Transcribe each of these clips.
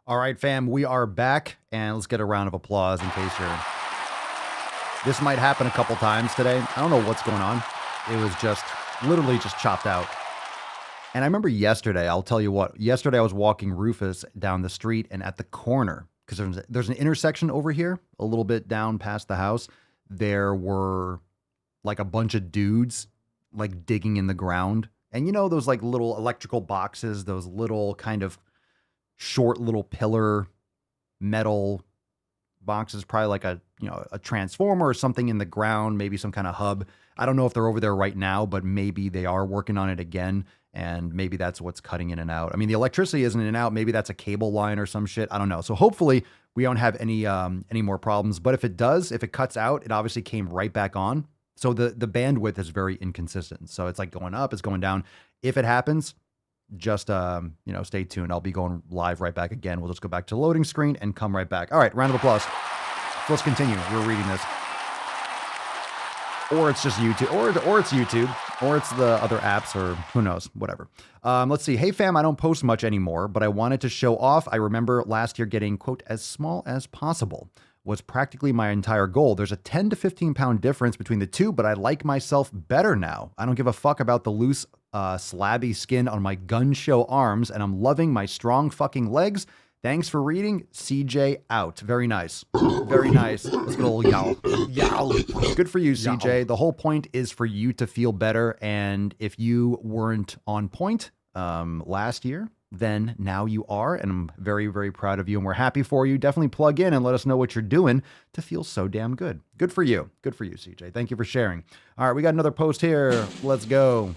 All right, fam, we are back, and let's get a round of applause in case you're... This might happen a couple times today. I don't know what's going on. It was just literally just chopped out. And I remember yesterday, I'll tell you what, yesterday I was walking Rufus down the street, and at the corner, because there's an intersection over here, a little bit down past the house, there were like a bunch of dudes like digging in the ground. And you know those like little electrical boxes, those little kind of short little pillar metal boxes, probably like a transformer or something in the ground, maybe some kind of hub. I don't know if they're over there right now, but maybe they are working on it again, and maybe that's what's cutting in and out. I mean, the electricity isn't in and out. Maybe that's a cable line or some shit. I don't know. So hopefully we don't have any more problems. But if it does, if it cuts out, it obviously came right back on. So the bandwidth is very inconsistent. So it's like going up, it's going down. If it happens, just stay tuned. I'll be going live right back again. We'll just go back to the loading screen and come right back. All right, round of applause. So let's continue. We're reading this. Or it's just YouTube, or it's YouTube, or it's the other apps, or who knows, whatever. Let's see. Hey, fam, I don't post much anymore, but I wanted to show off. I remember last year getting, quote, as small as possible was practically my entire goal. There's a 10 to 15 pound difference between the two, but I like myself better now. I don't give a fuck about the loose, slabby skin on my gun show arms, and I'm loving my strong fucking legs. Thanks for reading. CJ out. Very nice. Very nice. Let's get a little yowl. Yowl. Good for you, CJ. Yowl. The whole point is for you to feel better. And if you weren't on point last year, then now you are. And I'm very, very proud of you. And we're happy for you. Definitely plug in and let us know what you're doing to feel so damn good. Good for you. Good for you, CJ. Thank you for sharing. All right, we got another post here. Let's go.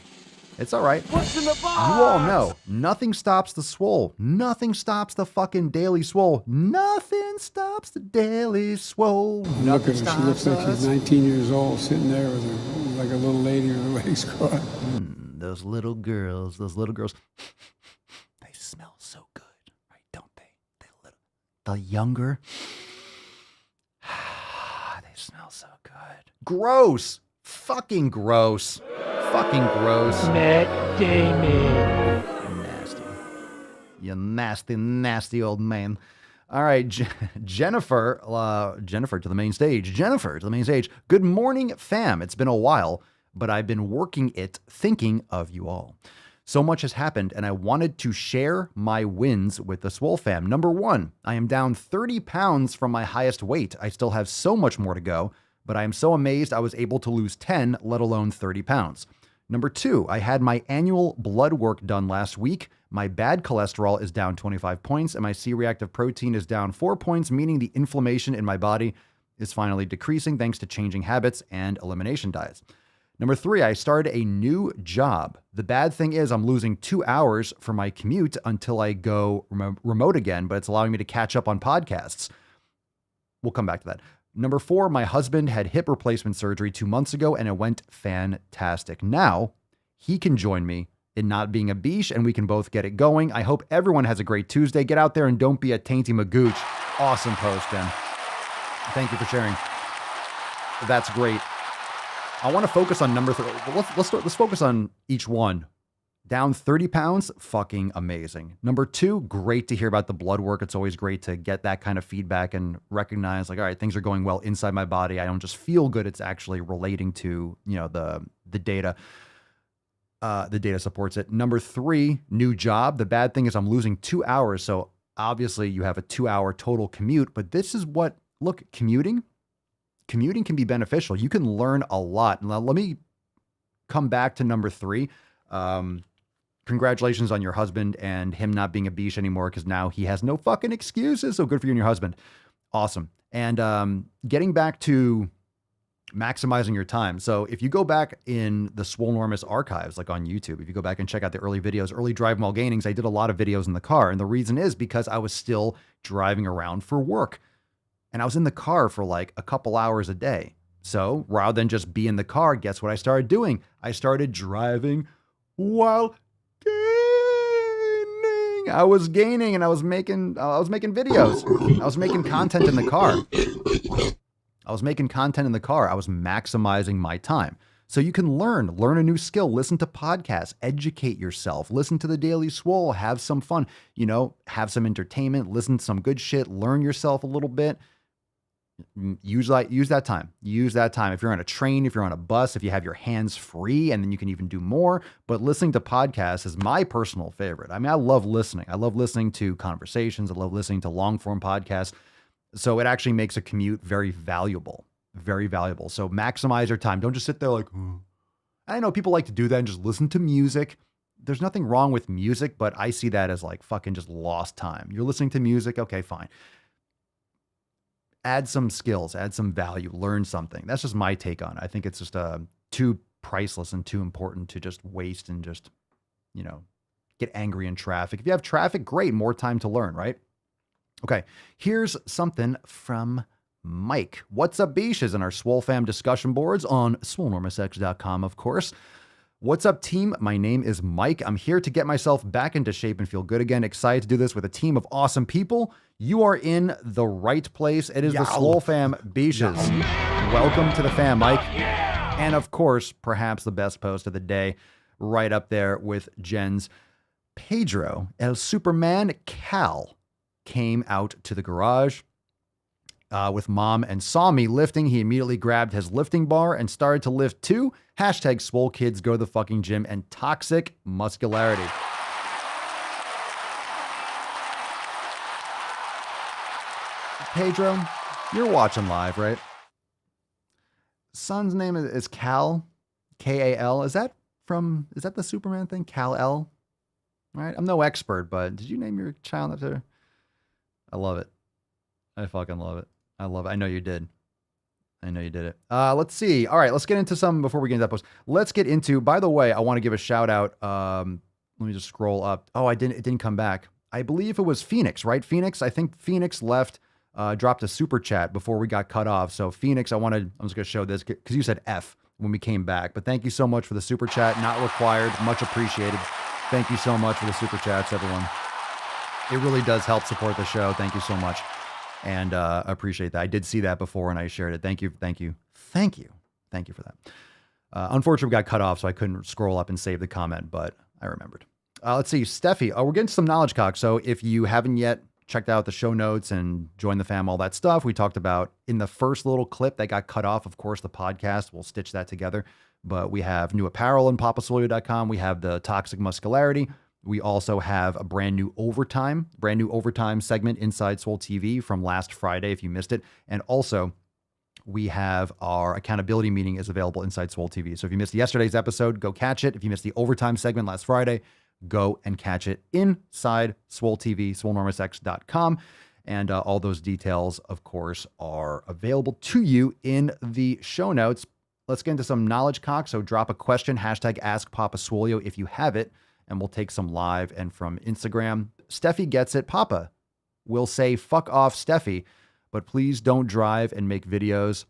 It's all right. What's in the box? You all know, nothing stops the Swole. Nothing stops the fucking Daily Swole. Nothing stops the Daily Swole. Look at her. She looks like she's 19 years old, sitting there with her, like a little lady with a wedding scarf. Those little girls, they smell so good, right? Don't they? The younger, they smell so good. Gross. Fucking gross. Fucking gross. Matt Damon. Nasty. You nasty, nasty old man. All right, Jennifer to the main stage. Jennifer to the main stage. Good morning, fam. It's been a while, but I've been working it thinking of you all. So much has happened, and I wanted to share my wins with the SwoleFam. Number 1, I am down 30 pounds from my highest weight. I still have so much more to go, but I am so amazed I was able to lose 10, let alone 30 pounds. Number 2, I had my annual blood work done last week. My bad cholesterol is down 25 points, and my C-reactive protein is down 4 points, meaning the inflammation in my body is finally decreasing thanks to changing habits and elimination diets. Number 3, I started a new job. The bad thing is I'm losing 2 hours for my commute until I go remote again, but it's allowing me to catch up on podcasts. We'll come back to that. Number 4, my husband had hip replacement surgery 2 months ago, and it went fantastic. Now, he can join me in not being a beesh, and we can both get it going. I hope everyone has a great Tuesday. Get out there and don't be a tainty magooch. Awesome post, Jen. Thank you for sharing. That's great. I want to focus on number 3. Let's focus on each one. Down 30 pounds, fucking amazing. Number 2, great to hear about the blood work. It's always great to get that kind of feedback and recognize, like, all right, things are going well inside my body. I don't just feel good. It's actually relating to, the data. The data supports it. Number 3, new job. The bad thing is I'm losing 2 hours. So obviously you have a 2-hour total commute, but this is what, look, commuting can be beneficial. You can learn a lot. Now, let me come back to number 3. Congratulations on your husband and him not being a beesh anymore, because now he has no fucking excuses. So good for you and your husband. Awesome. And getting back to maximizing your time. So if you go back in the Swolenormous archives, like on YouTube, if you go back and check out the early videos, early driving while gainings, I did a lot of videos in the car. And the reason is because I was still driving around for work. And I was in the car for like a couple hours a day. So rather than just be in the car, guess what I started doing? I started driving while gaining. I was gaining, and I was making videos. I was making content in the car. I was maximizing my time. So you can learn a new skill, listen to podcasts, educate yourself, listen to the Daily Swole, have some fun, have some entertainment, listen to some good shit, learn yourself a little bit. Use that time. Use that time. If you're on a train, if you're on a bus, if you have your hands free, and then you can even do more. But listening to podcasts is my personal favorite. I mean, I love listening. I love listening to conversations. I love listening to long form podcasts. So it actually makes a commute very valuable, very valuable. So maximize your time. Don't just sit there like, I know people like to do that and just listen to music. There's nothing wrong with music, but I see that as like fucking just lost time. You're listening to music. Okay, fine. Add some skills, add some value, learn something. That's just my take on it. I think it's just too priceless and too important to just waste and just, get angry in traffic. If you have traffic, great, more time to learn, right? Okay, here's something from Mike. What's up, Beaches? In our SwoleFam discussion boards on SwoleNormousX.com, of course. What's up, team? My name is Mike. I'm here to get myself back into shape and feel good again. Excited to do this with a team of awesome people. You are in the right place. It is the SwoleFam Beaches. Welcome to the fam, Mike. And of course, perhaps the best post of the day, right up there with Jen's. Pedro, El Superman Cal, came out to the garage with mom and saw me lifting. He immediately grabbed his lifting bar and started to lift too. Hashtag swole kids go to the fucking gym and toxic muscularity. Pedro, you're watching live, right? Son's name is Cal, K-A-L. Is that the Superman thing? Cal-El? Right? I'm no expert, but did you name your child after? I love it. I fucking love it. I love it. I know you did. I know you did it. Let's see. All right, let's get into some before we get into that post. Let's get into, by the way, I want to give a shout out. Let me just scroll up. Oh, it didn't come back. I believe it was Phoenix, right? Phoenix. I think Phoenix left, dropped a super chat before we got cut off. So Phoenix, I'm just going to show this because you said F when we came back. But thank you so much for the super chat. Not required. Much appreciated. Thank you so much for the super chats, everyone. It really does help support the show. Thank you so much. And appreciate that. I did see that before and I shared it. Thank you. Thank you. Thank you. Thank you for that. Unfortunately, we got cut off, so I couldn't scroll up and save the comment, but I remembered. Let's see. Steffi, we're getting some knowledge cock. So if you haven't yet checked out the show notes and joined the fam, all that stuff we talked about in the first little clip that got cut off, of course, the podcast, we'll stitch that together. But we have new apparel in papaswolio.com. We have the toxic muscularity. We also have a brand new overtime segment inside Swole TV from last Friday, if you missed it. And also, we have our accountability meeting is available inside Swole TV. So if you missed yesterday's episode, go catch it. If you missed the overtime segment last Friday, go and catch it inside Swole TV, SwoleNormousX.com. And all those details, of course, are available to you in the show notes. Let's get into some knowledge cock. So drop a question, hashtag AskPapaSwolio if you have it. And we'll take some live and from Instagram. Steffi gets it. Papa will say, fuck off, Steffi, but please don't drive and make videos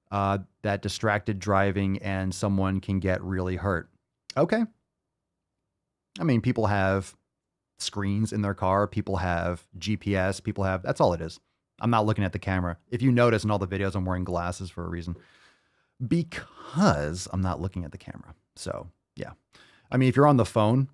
that distracted driving and someone can get really hurt. Okay. I mean, people have screens in their car. People have GPS. That's all it is. I'm not looking at the camera. If you notice in all the videos, I'm wearing glasses for a reason because I'm not looking at the camera. So yeah. I mean, if you're on the phone,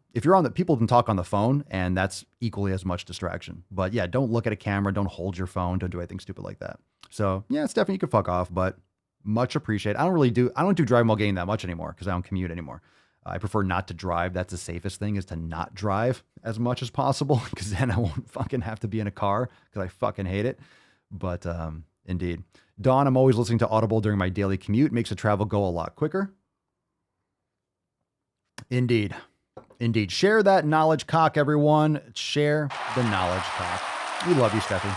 people can talk on the phone and that's equally as much distraction. But yeah, don't look at a camera. Don't hold your phone. Don't do anything stupid like that. So yeah, Stephanie, you can fuck off, but much appreciated. I don't do driving while getting that much anymore because I don't commute anymore. I prefer not to drive. That's the safest thing, is to not drive as much as possible because then I won't fucking have to be in a car because I fucking hate it. But indeed. Dawn, I'm always listening to Audible during my daily commute. Makes the travel go a lot quicker. Indeed. Indeed. Share that knowledge cock, everyone. Share the knowledge cock. We love you, Stephanie.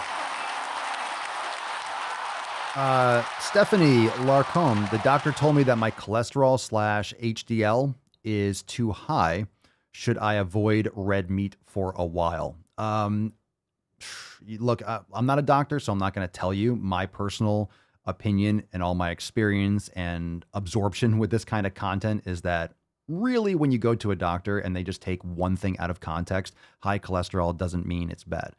Stephanie Larcombe, the doctor told me that my cholesterol / HDL is too high. Should I avoid red meat for a while? Look, I'm not a doctor, so I'm not going to tell you my personal opinion and all my experience and absorption with this kind of content is that really, when you go to a doctor and they just take one thing out of context, high cholesterol doesn't mean it's bad.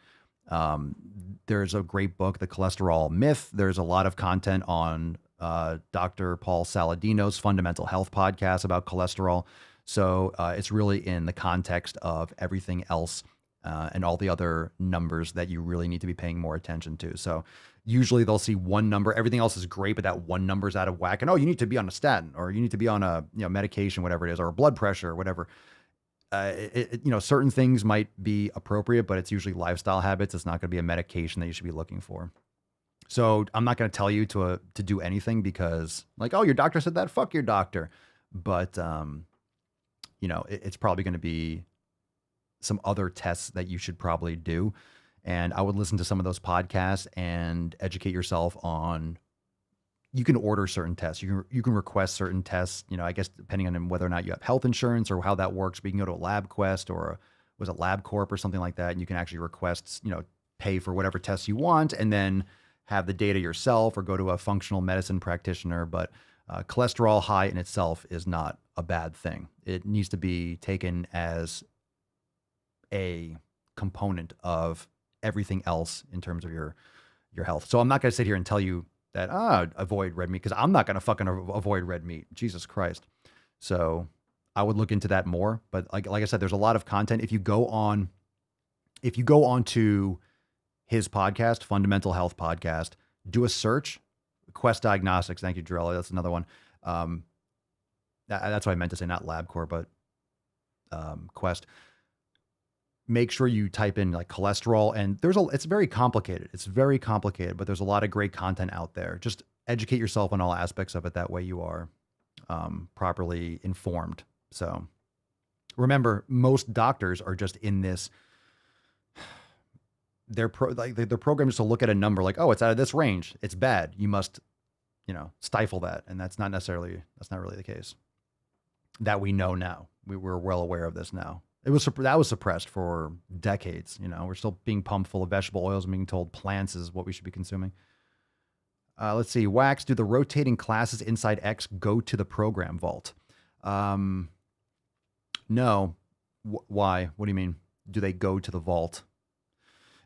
There's a great book, The Cholesterol Myth. There's a lot of content on Dr. Paul Saladino's Fundamental Health podcast about cholesterol. So it's really in the context of everything else and all the other numbers that you really need to be paying more attention to. So usually they'll see one number, everything else is great, but that one number is out of whack. And oh, you need to be on a statin, or you need to be on a medication, whatever it is, or blood pressure, or whatever. Certain things might be appropriate, but it's usually lifestyle habits. It's not going to be a medication that you should be looking for. So I'm not going to tell you to do anything because, like, oh, your doctor said that. Fuck your doctor. But it's probably going to be some other tests that you should probably do. And I would listen to some of those podcasts and educate yourself on. You can order certain tests. You can request certain tests. I guess depending on whether or not you have health insurance or how that works. But you can go to a LabQuest or was it LabCorp or something like that, and you can actually request, pay for whatever tests you want, and then have the data yourself, or go to a functional medicine practitioner. But cholesterol high in itself is not a bad thing. It needs to be taken as a component of everything else in terms of your health. So I'm not going to sit here and tell you that avoid red meat, because I'm not going to fucking avoid red meat. Jesus Christ. So I would look into that more. But like I said, there's a lot of content. If you go on to his podcast, Fundamental Health Podcast, do a search, Quest Diagnostics. Thank you, Drella. That's another one. That's what I meant to say, not LabCorp, but Quest. Make sure you type in like cholesterol, and it's very complicated. It's very complicated, but there's a lot of great content out there. Just educate yourself on all aspects of it. That way you are properly informed. So remember, most doctors are just in this. They're programmed just to look at a number like, oh, it's out of this range. It's bad. You must, stifle that. And that's not really the case. That we know now. We're well aware of this now. That was suppressed for decades. We're still being pumped full of vegetable oils and being told plants is what we should be consuming. Let's see. Wax, do the rotating classes inside X go to the program vault? No. Why? What do you mean? Do they go to the vault?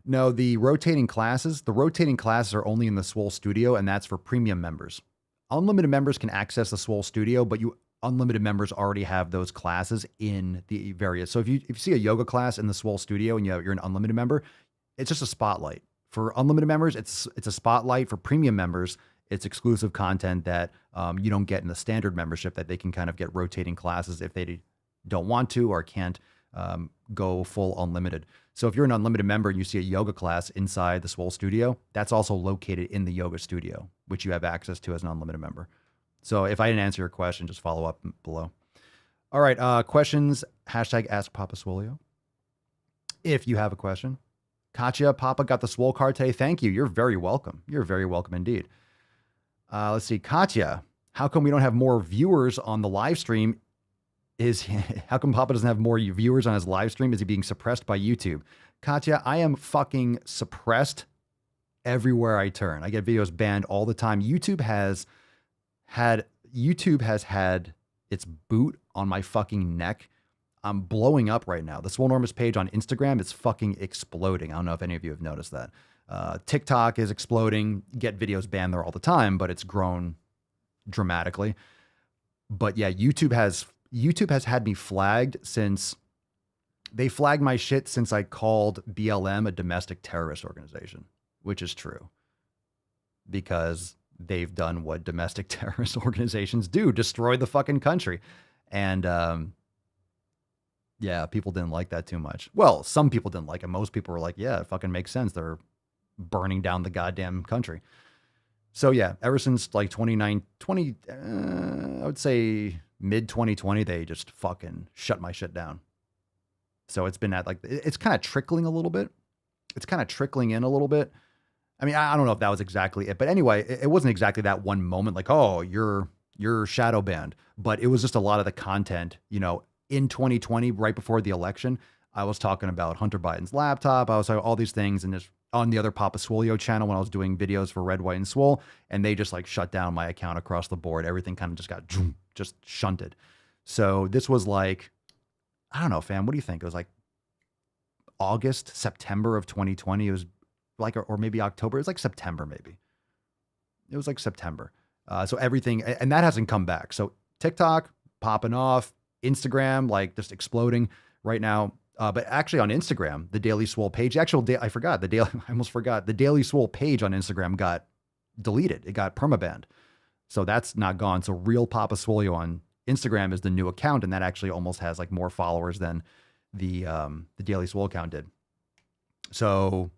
No, the rotating classes are only in the Swole Studio, and that's for premium members. Unlimited members can access the Swole Studio, but unlimited members already have those classes in the various. So if you see a yoga class in the Swole Studio and you're an unlimited member, it's just a spotlight. For unlimited members, it's a spotlight. For premium members, it's exclusive content that you don't get in the standard membership, that they can kind of get rotating classes if they don't want to or can't go full unlimited. So if you're an unlimited member and you see a yoga class inside the Swole Studio, that's also located in the yoga studio, which you have access to as an unlimited member. So if I didn't answer your question, just follow up below. All right, questions, hashtag Ask Papa Swolio. If you have a question. Katya, Papa got the Swole card today. Thank you. You're very welcome. You're very welcome indeed. Let's see. Katya, how come we don't have more viewers on the live stream? How come Papa doesn't have more viewers on his live stream? Is he being suppressed by YouTube? Katya, I am fucking suppressed everywhere I turn. I get videos banned all the time. YouTube has had its boot on my fucking neck. I'm blowing up right now. The Swolenormous page on Instagram is fucking exploding. I don't know if any of you have noticed that. TikTok is exploding. Get videos banned there all the time, but it's grown dramatically. But yeah, YouTube has had me flagged since they flagged my shit since I called BLM a domestic terrorist organization, which is true, because they've done what domestic terrorist organizations do, destroy the fucking country. And yeah, people didn't like that too much. Well, some people didn't like it. Most people were like, yeah, it fucking makes sense. They're burning down the goddamn country. So yeah, ever since like I would say mid 2020, they just fucking shut my shit down. So it's been it's kind of trickling a little bit. It's kind of trickling in a little bit. I mean, I don't know if that was exactly it, but anyway, it wasn't exactly that one moment like, oh, you're shadow banned, but it was just a lot of the content, in 2020, right before the election. I was talking about Hunter Biden's laptop. I was talking all these things, and just on the other Papa Swolio channel when I was doing videos for Red, White, and Swole, and they just like shut down my account across the board. Everything kind of just got just shunted. So this was like, I don't know, fam, what do you think? It was like August, September of 2020. It was like, or maybe October. It was like September, maybe. It was like September. So everything, and that hasn't come back. So TikTok popping off, Instagram like just exploding right now. But actually on Instagram, the Daily Swole page, I almost forgot the Daily Swole page on Instagram got deleted. It got permabanned. So that's not gone. So Real Papa Swolio on Instagram is the new account. And that actually almost has like more followers than the Daily Swole account did. So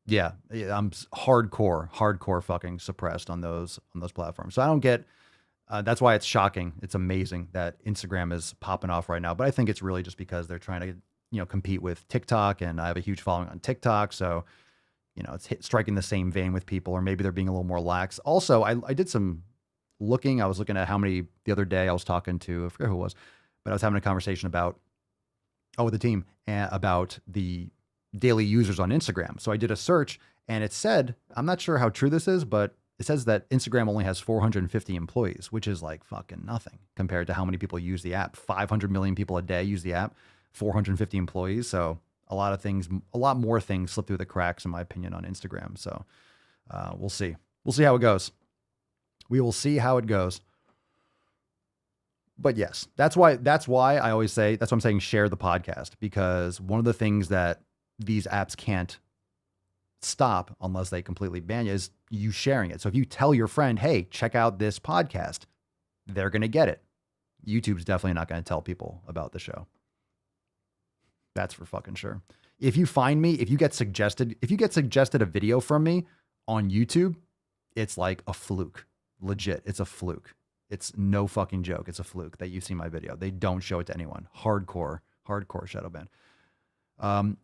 yeah, I'm hardcore fucking suppressed on those platforms. So I don't get, that's why it's shocking. It's amazing that Instagram is popping off right now. But I think it's really just because they're trying to, compete with TikTok, and I have a huge following on TikTok. So, it's striking the same vein with people, or maybe they're being a little more lax. Also, I did some looking. I was looking at how many the other day I was talking to, I forget who it was, but I was having a conversation with the team about the daily users on Instagram. So I did a search and it said, I'm not sure how true this is, but it says that Instagram only has 450 employees, which is like fucking nothing compared to how many people use the app. 500 million people a day use the app, 450 employees. So a lot more things slip through the cracks, in my opinion, on Instagram. So we'll see. We'll see how it goes. We will see how it goes. But yes, that's why I always say, that's why I'm saying share the podcast, because one of the things that these apps can't stop unless they completely ban you is you sharing it. So if you tell your friend, hey, check out this podcast, they're going to get it. YouTube's definitely not going to tell people about the show. That's for fucking sure. If you find me, if you get suggested a video from me on YouTube, it's like a fluke. Legit. It's a fluke. It's no fucking joke. It's a fluke that you see my video. They don't show it to anyone. Hardcore shadow ban.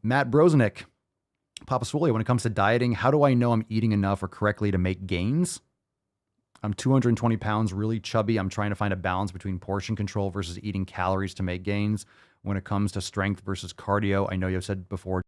Matt Brozenick, Papa Swolio, when it comes to dieting, how do I know I'm eating enough or correctly to make gains? I'm 220 pounds, really chubby. I'm trying to find a balance between portion control versus eating calories to make gains. When it comes to strength versus cardio, I know you've said before.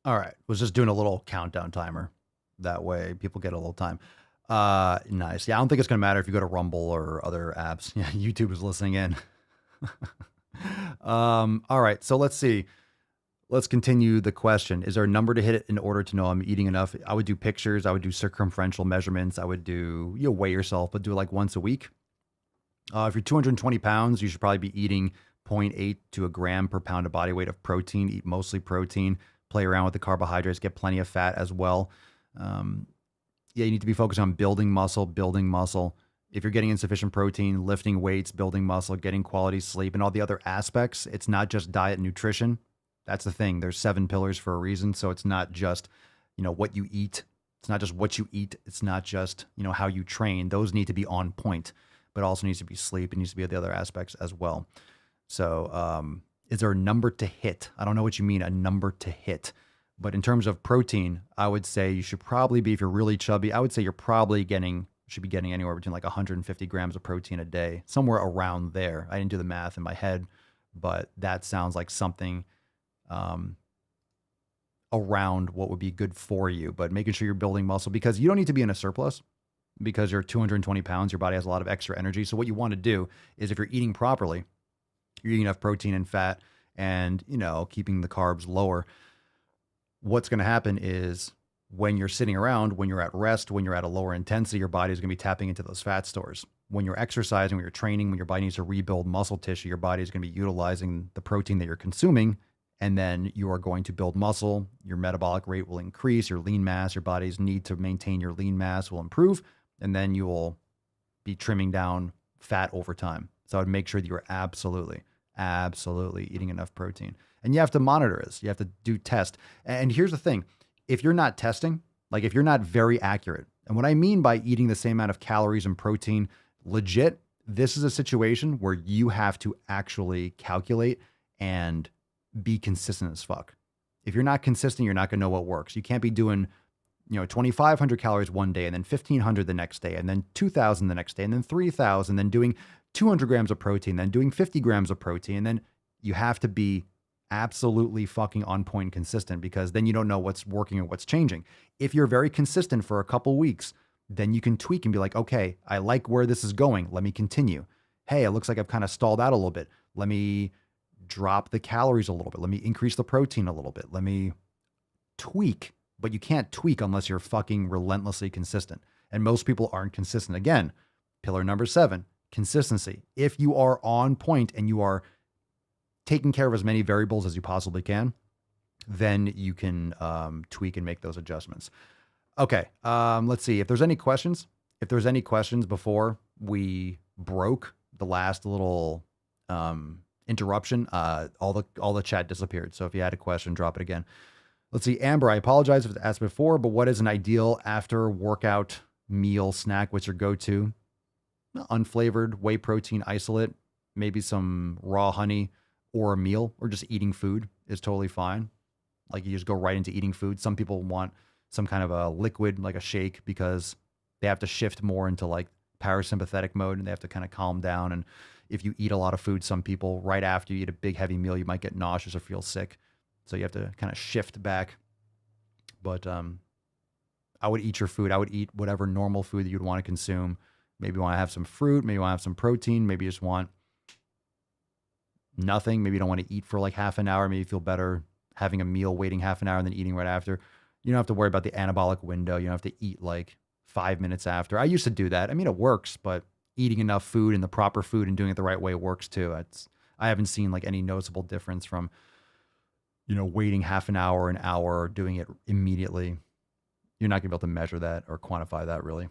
All right. Was just doing a little countdown timer. That way people get a little time. Nice. Yeah, I don't think it's going to matter if you go to Rumble or other apps. Yeah, YouTube is listening in. All right. So let's see. Let's continue the question. Is there a number to hit it in order to know I'm eating enough? I would do pictures. I would do circumferential measurements. I would do, weigh yourself, but do it like once a week. If you're 220 pounds, you should probably be eating 0.8 to a gram per pound of body weight of protein. Eat mostly protein. Play around with the carbohydrates. Get plenty of fat as well. You need to be focused on building muscle. If you're getting insufficient protein, lifting weights, building muscle, getting quality sleep, and all the other aspects, it's not just diet and nutrition. That's the thing. There's 7 pillars for a reason. So it's not just, what you eat. It's not just what you eat. It's not just, how you train. Those need to be on point, but also needs to be sleep. It needs to be the other aspects as well. So, is there a number to hit? I don't know what you mean, a number to hit. But in terms of protein, I would say you should probably be, if you're really chubby, I would say you're probably should be getting anywhere between like 150 grams of protein a day, somewhere around there. I didn't do the math in my head, but that sounds like something around what would be good for you. But making sure you're building muscle, because you don't need to be in a surplus, because you're 220 pounds, your body has a lot of extra energy. So what you want to do is, if you're eating properly, you're eating enough protein and fat and, keeping the carbs lower, what's going to happen is when you're sitting around, when you're at rest, when you're at a lower intensity, your body is going to be tapping into those fat stores. When you're exercising, when you're training, when your body needs to rebuild muscle tissue, your body is going to be utilizing the protein that you're consuming, and then you are going to build muscle. Your metabolic rate will increase, your lean mass, your body's need to maintain your lean mass will improve, and then you will be trimming down fat over time. So I would make sure that you're absolutely eating enough protein. And you have to monitor this. You have to do test. And here's the thing. If you're not testing, like if you're not very accurate, and what I mean by eating the same amount of calories and protein, legit, this is a situation where you have to actually calculate and be consistent as fuck. If you're not consistent, you're not going to know what works. You can't be doing, 2,500 calories one day and then 1,500 the next day and then 2,000 the next day and then 3,000, then doing 200 grams of protein, then doing 50 grams of protein. And then you have to be absolutely fucking on point and consistent, because then you don't know what's working or what's changing. If you're very consistent for a couple weeks, then you can tweak and be like, okay, I like where this is going. Let me continue. Hey, it looks like I've kind of stalled out a little bit. Let me drop the calories a little bit. Let me increase the protein a little bit. Let me tweak. But you can't tweak unless you're fucking relentlessly consistent. And most people aren't consistent. Again, pillar number 7, consistency. If you are on point and you are taking care of as many variables as you possibly can, then you can tweak and make those adjustments. Okay, let's see if there's any questions. If there's any questions before we broke the last little interruption, all the chat disappeared. So if you had a question, drop it again. Let's see, Amber, I apologize if it's asked before, but what is an ideal after workout meal snack? What's your go-to? Unflavored whey protein isolate, maybe some raw honey, or a meal, or just eating food is totally fine. Like you just go right into eating food. Some people want some kind of a liquid, like a shake, because they have to shift more into like parasympathetic mode and they have to kind of calm down. And if you eat a lot of food, some people right after you eat a big heavy meal, you might get nauseous or feel sick. So you have to kind of shift back. But I would eat your food. I would eat whatever normal food that you'd want to consume. Maybe you want to have some fruit. Maybe you want to have some protein. Maybe you just want nothing. Maybe you don't want to eat for like half an hour. Maybe you feel better having a meal, waiting half an hour and then eating right after. You don't have to worry about the anabolic window. You don't have to eat like 5 minutes after. I used to do that. I mean, it works, but eating enough food and the proper food and doing it the right way works too. I haven't seen like any noticeable difference from, waiting half an hour, or doing it immediately. You're not gonna be able to measure that or quantify that really.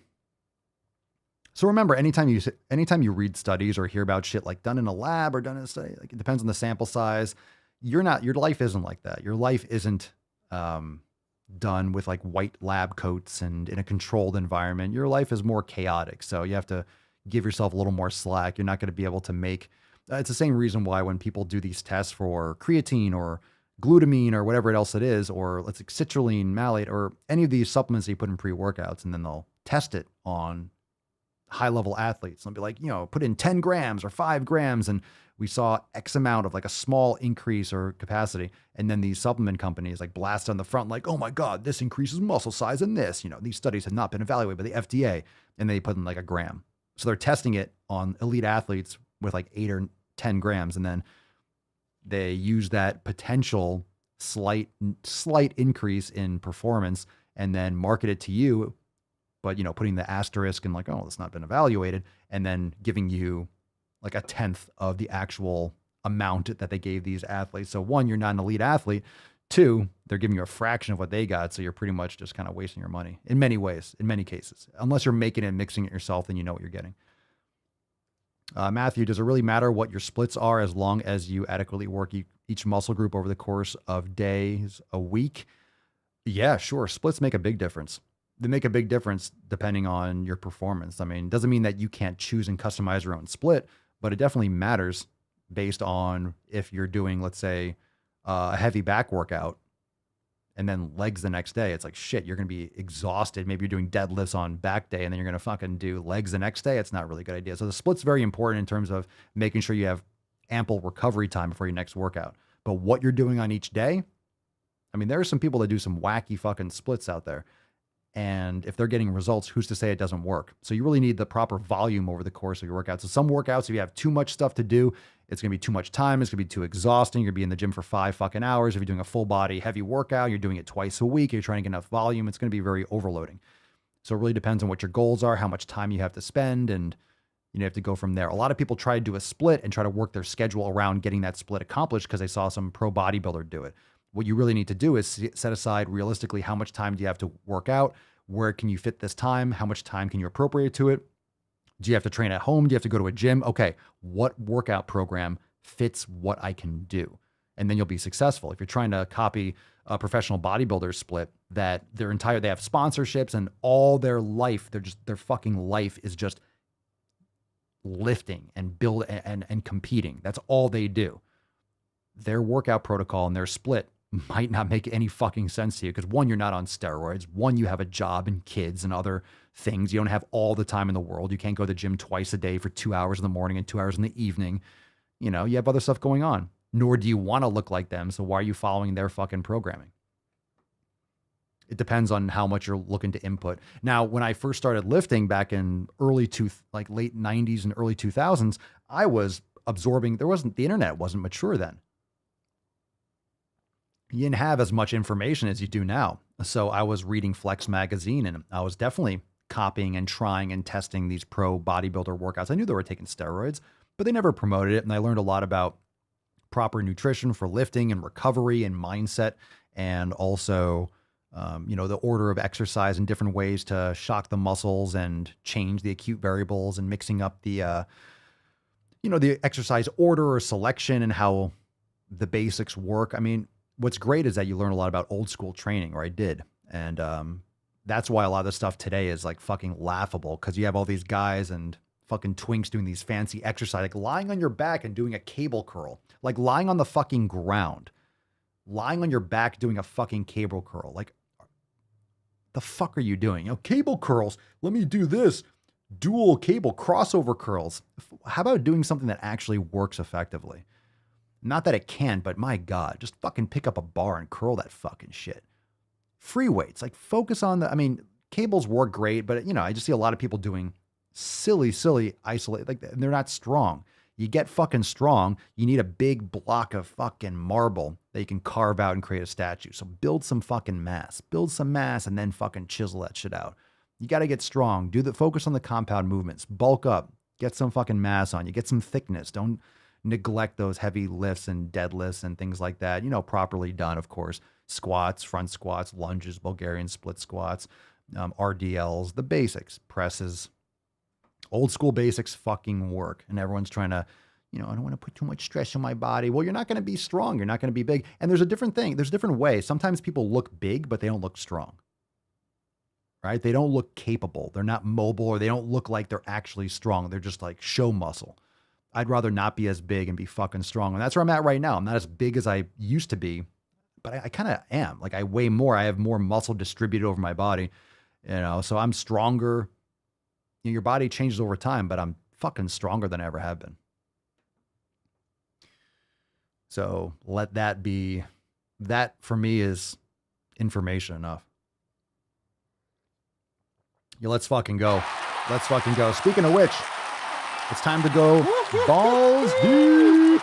So remember, anytime you read studies or hear about shit like done in a lab or done in a study, like it depends on the sample size. Your life isn't like that. Your life isn't done with like white lab coats and in a controlled environment. Your life is more chaotic. So you have to give yourself a little more slack. You're not going to be able to make, it's the same reason why when people do these tests for creatine or glutamine or whatever else it is, or let's say citrulline, malate, or any of these supplements that you put in pre-workouts, and then they'll test it on high level athletes. They'll be like, put in 10 grams or 5 grams. And we saw X amount of like a small increase or capacity. And then these supplement companies like blast on the front, like, oh my God, this increases muscle size in this. These studies have not been evaluated by the FDA. And they put in like a gram. So they're testing it on elite athletes with like 8 or 10 grams. And then they use that potential slight increase in performance and then market it to you. But, putting the asterisk and like, oh, it's not been evaluated, and then giving you like a tenth of the actual amount that they gave these athletes. So 1, you're not an elite athlete. 2, they're giving you a fraction of what they got. So you're pretty much just kind of wasting your money in many ways, in many cases, unless you're making it and mixing it yourself, then you know what you're getting. Matthew, does it really matter what your splits are as long as you adequately work each muscle group over the course of days, a week? Yeah, sure. Splits make a big difference. They make a big difference depending on your performance. I mean, it doesn't mean that you can't choose and customize your own split, but it definitely matters based on if you're doing, let's say, a heavy back workout and then legs the next day. It's like, shit, you're going to be exhausted. Maybe you're doing deadlifts on back day and then you're going to fucking do legs the next day. It's not really a good idea. So the split's very important in terms of making sure you have ample recovery time before your next workout. But what you're doing on each day, I mean, there are some people that do some wacky fucking splits out there. And if they're getting results, who's to say it doesn't work? So you really need the proper volume over the course of your workout. So some workouts, if you have too much stuff to do, it's going to be too much time. It's going to be too exhausting. You're going to be in the gym for 5 fucking hours. If you're doing a full body heavy workout, you're doing it twice a week, you're trying to get enough volume, it's going to be very overloading. So it really depends on what your goals are, how much time you have to spend, and you have to go from there. A lot of people try to do a split and try to work their schedule around getting that split accomplished because they saw some pro bodybuilder do it. What you really need to do is set aside realistically how much time do you have to work out, where can you fit this time, how much time can you appropriate to it, Do you have to train at home? Do you have to go to a gym? Okay, what workout program fits what I can do? And then you'll be successful. If you're trying to copy a professional bodybuilder split that they have sponsorships and all their life, their fucking life is just lifting and build and competing. That's all they do. Their workout protocol and their split might not make any fucking sense to you because one, you're not on steroids. One, you have a job and kids and other things. You don't have all the time in the world. You can't go to the gym twice a day for 2 hours in the morning and 2 hours in the evening. You know, you have other stuff going on. Nor do you want to look like them. So why are you following their fucking programming? It depends on how much you're looking to input. Now, when I first started lifting back in late 90s and early 2000s, I was absorbing. The internet wasn't mature then. You didn't have as much information as you do now. So I was reading Flex magazine and I was definitely copying and trying and testing these pro bodybuilder workouts. I knew they were taking steroids, but they never promoted it. And I learned a lot about proper nutrition for lifting and recovery and mindset, and also, the order of exercise and different ways to shock the muscles and change the acute variables and mixing up the exercise order or selection and how the basics work. I mean, what's great is that you learn a lot about old school training, or I did. And that's why a lot of the stuff today is like fucking laughable, because you have all these guys and fucking twinks doing these fancy exercise, like lying on your back and doing a cable curl, like lying on the fucking ground, lying on your back doing a fucking cable curl. Like, the fuck are you doing? Cable curls. Let me do this. Dual cable crossover curls. How about doing something that actually works effectively? Not that it can, but my God, just fucking pick up a bar and curl that fucking shit. Free weights, like focus on cables work great, but I just see a lot of people doing silly isolate, like they're not strong. You get fucking strong, you need a big block of fucking marble that you can carve out and create a statue. So build some fucking mass, and then fucking chisel that shit out. You got to get strong, focus on the compound movements, bulk up, get some fucking mass on you, get some thickness. Don't neglect those heavy lifts and deadlifts and things like that, properly done, of course. Squats, front squats, lunges, Bulgarian split squats, RDLs, the basics, presses. Old school basics fucking work. And everyone's trying to, I don't want to put too much stress on my body. Well, you're not going to be strong. You're not going to be big. And there's a different thing. There's a different way. Sometimes people look big, but they don't look strong. Right? They don't look capable. They're not mobile, or they don't look like they're actually strong. They're just like show muscle. I'd rather not be as big and be fucking strong. And that's where I'm at right now. I'm not as big as I used to be, but I kind of am. Like, I weigh more. I have more muscle distributed over my body, so I'm stronger. Your body changes over time, but I'm fucking stronger than I ever have been. So let that be, that for me is information enough. Let's fucking go. Let's fucking go. Speaking of which, it's time to go balls deep.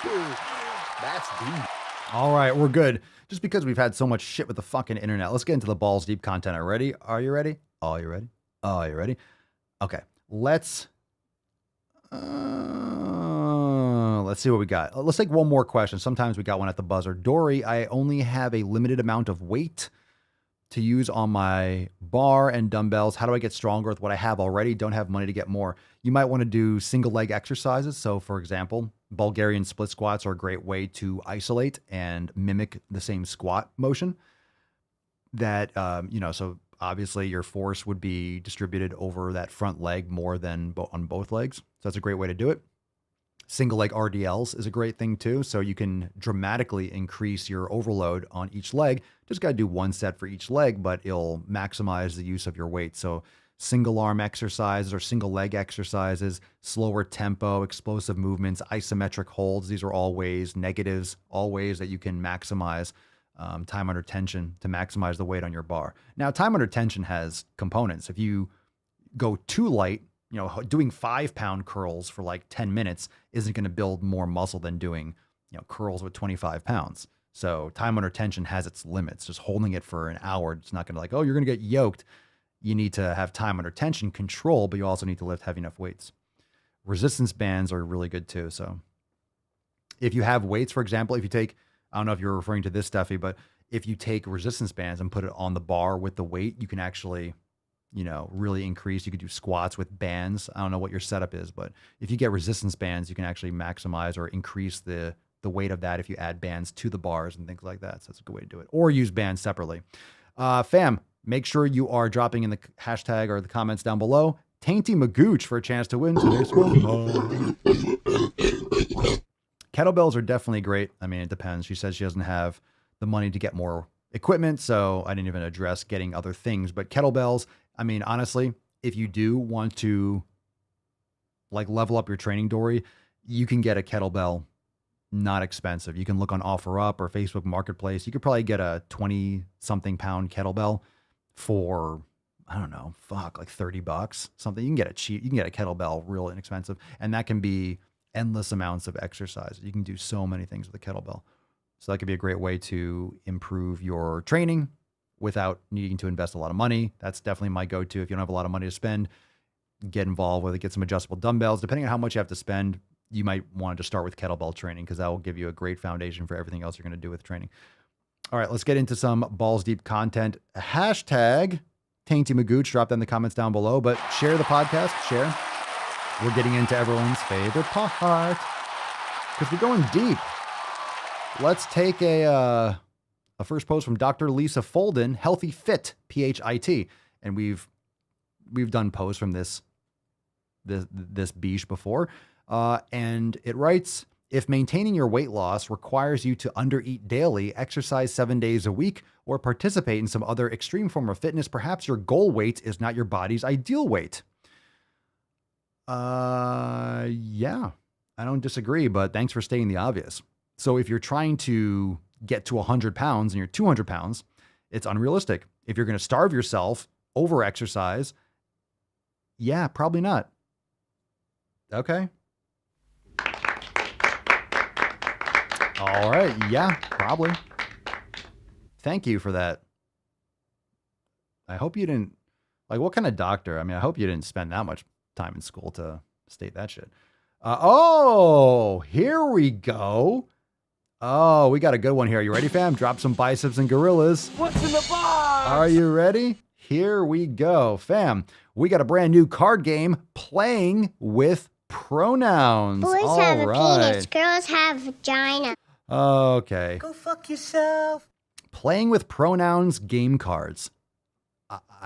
That's deep. All right, we're good. Just because we've had so much shit with the fucking internet, let's get into the balls deep content. Are you ready? Oh, you ready? Oh, you ready? Okay. Let's see what we got. Let's take one more question. Sometimes we got one at the buzzer. Dory, I only have a limited amount of weight to use on my bar and dumbbells. How do I get stronger with what I have already? Don't have money to get more. You might want to do single leg exercises. So for example, Bulgarian split squats are a great way to isolate and mimic the same squat motion that, so obviously your force would be distributed over that front leg more than on both legs. So that's a great way to do it. Single leg RDLs is a great thing too. So you can dramatically increase your overload on each leg. Just got to do one set for each leg, but it'll maximize the use of your weight. So single arm exercises or single leg exercises, slower tempo, explosive movements, isometric holds. These are all ways, negatives, all ways that you can maximize time under tension to maximize the weight on your bar. Now, time under tension has components. If you go too light, doing 5-pound curls for like 10 minutes isn't going to build more muscle than doing, curls with 25 pounds. So time under tension has its limits. Just holding it for an hour, it's not going to you're going to get yoked. You need to have time under tension control, but you also need to lift heavy enough weights. Resistance bands are really good too. So if you have weights, for example, if you take, I don't know if you're referring to this, Steffi, but if you take resistance bands and put it on the bar with the weight, you can actually, really increase. You could do squats with bands. I don't know what your setup is, but if you get resistance bands, you can actually maximize or increase the weight of that if you add bands to the bars and things like that. So that's a good way to do it. Or use bands separately. Fam, make sure you are dropping in the hashtag or the comments down below Tainty Magooch for a chance to win today's one. Kettlebells are definitely great. I mean, it depends. She says she doesn't have the money to get more equipment, so I didn't even address getting other things. But kettlebells, I mean, honestly, if you do want to like level up your training, Dory, you can get a kettlebell, not expensive. You can look on OfferUp or Facebook Marketplace. You could probably get a 20-something pound kettlebell for, I don't know, like $30, something. You can get it cheap. You can get a kettlebell real inexpensive, and that can be endless amounts of exercise. You can do so many things with a kettlebell. So that could be a great way to improve your training without needing to invest a lot of money. That's definitely my go-to. If you don't have a lot of money to spend, get involved with it, get some adjustable dumbbells. Depending on how much you have to spend, you might want to start with kettlebell training because that will give you a great foundation for everything else you're going to do with training. All right, let's get into some balls deep content. Hashtag Tainty Magooch, drop that in the comments down below, but share the podcast, share. We're getting into everyone's favorite part because we're going deep. Let's take a first post from Dr. Lisa Folden, Healthy Fit, PHIT. And we've done posts from this biche before. And it writes, if maintaining your weight loss requires you to undereat daily, exercise 7 days a week, or participate in some other extreme form of fitness, perhaps your goal weight is not your body's ideal weight. Yeah, I don't disagree, but thanks for stating the obvious. So if you're trying to get to 100 pounds and you're 200 pounds, it's unrealistic. If you're going to starve yourself, over exercise, yeah, probably not. Okay. All right. Yeah, probably. Thank you for that. I hope you didn't, like, what kind of doctor? I mean, I hope you didn't spend that much time in school to state that shit. Oh, here we go. Oh, we got a good one here. You ready, fam? Drop some biceps and gorillas. What's in the box? Are you ready? Here we go, fam. We got a brand new card game, Playing with Pronouns. Boys All have a right. penis, girls have vagina. Okay. Go fuck yourself. Playing with Pronouns game cards.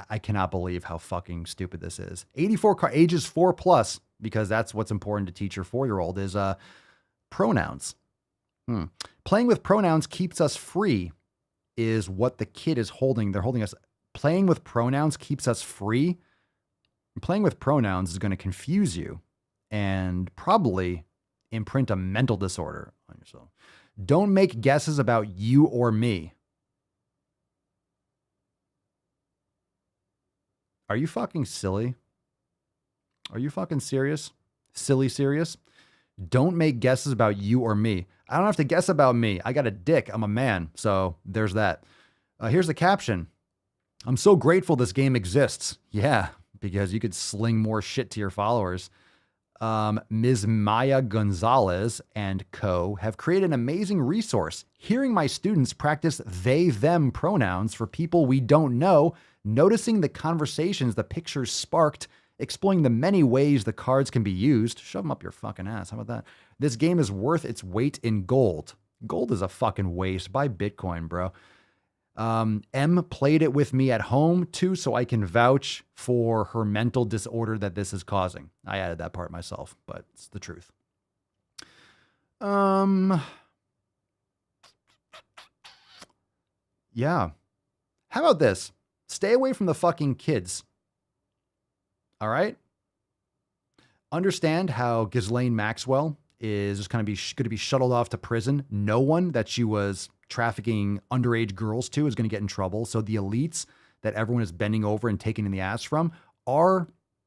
I cannot believe how fucking stupid this is. 84 ages 4+, because that's what's important to teach your 4-year-old is pronouns. Playing with pronouns keeps us free is what the kid is holding. They're holding us. Playing with pronouns keeps us free. Playing with pronouns is going to confuse you and probably imprint a mental disorder on yourself. Don't make guesses about you or me. Are you fucking silly? Are you fucking serious? Silly serious? Don't make guesses about you or me. I don't have to guess about me. I got a dick. I'm a man. So there's that. Here's the caption. I'm so grateful this game exists. Yeah, because you could sling more shit to your followers. Ms. Maya Gonzalez and co. have created an amazing resource. Hearing my students practice they, them pronouns for people we don't know, noticing the conversations the pictures sparked, exploring the many ways the cards can be used. Shove them up your fucking ass. How about that? This game is worth its weight in gold. Gold is a fucking waste. Buy Bitcoin, bro. M played it with me at home too, so I can vouch for her mental disorder that this is causing. I added that part myself, but it's the truth. Yeah. How about this? Stay away from the fucking kids. All right? Understand how Ghislaine Maxwell is just going to be shuttled off to prison. No one that she was trafficking underage girls to is going to get in trouble. So the elites that everyone is bending over and taking in the ass from are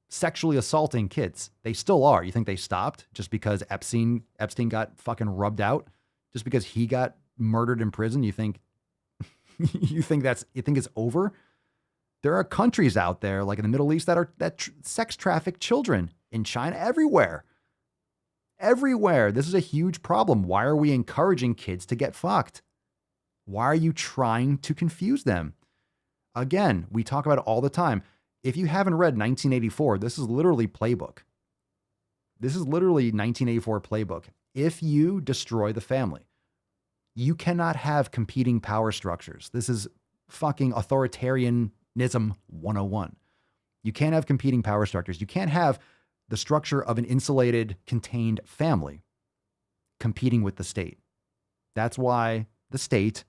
sexually assaulting kids. They still are. You think they stopped just because Epstein got fucking rubbed out? Just because he got murdered in prison? You think it's over? There are countries out there like in the Middle East that sex traffic children. In China, everywhere. This is a huge problem. Why are we encouraging kids to get fucked? Why are you trying to confuse them? Again, we talk about it all the time. If you haven't read 1984, this is literally playbook. This is literally 1984 playbook. If you destroy the family, you cannot have competing power structures. This is fucking authoritarianism 101. You can't have competing power structures. You can't have the structure of an insulated, contained family competing with the state. That's why the state,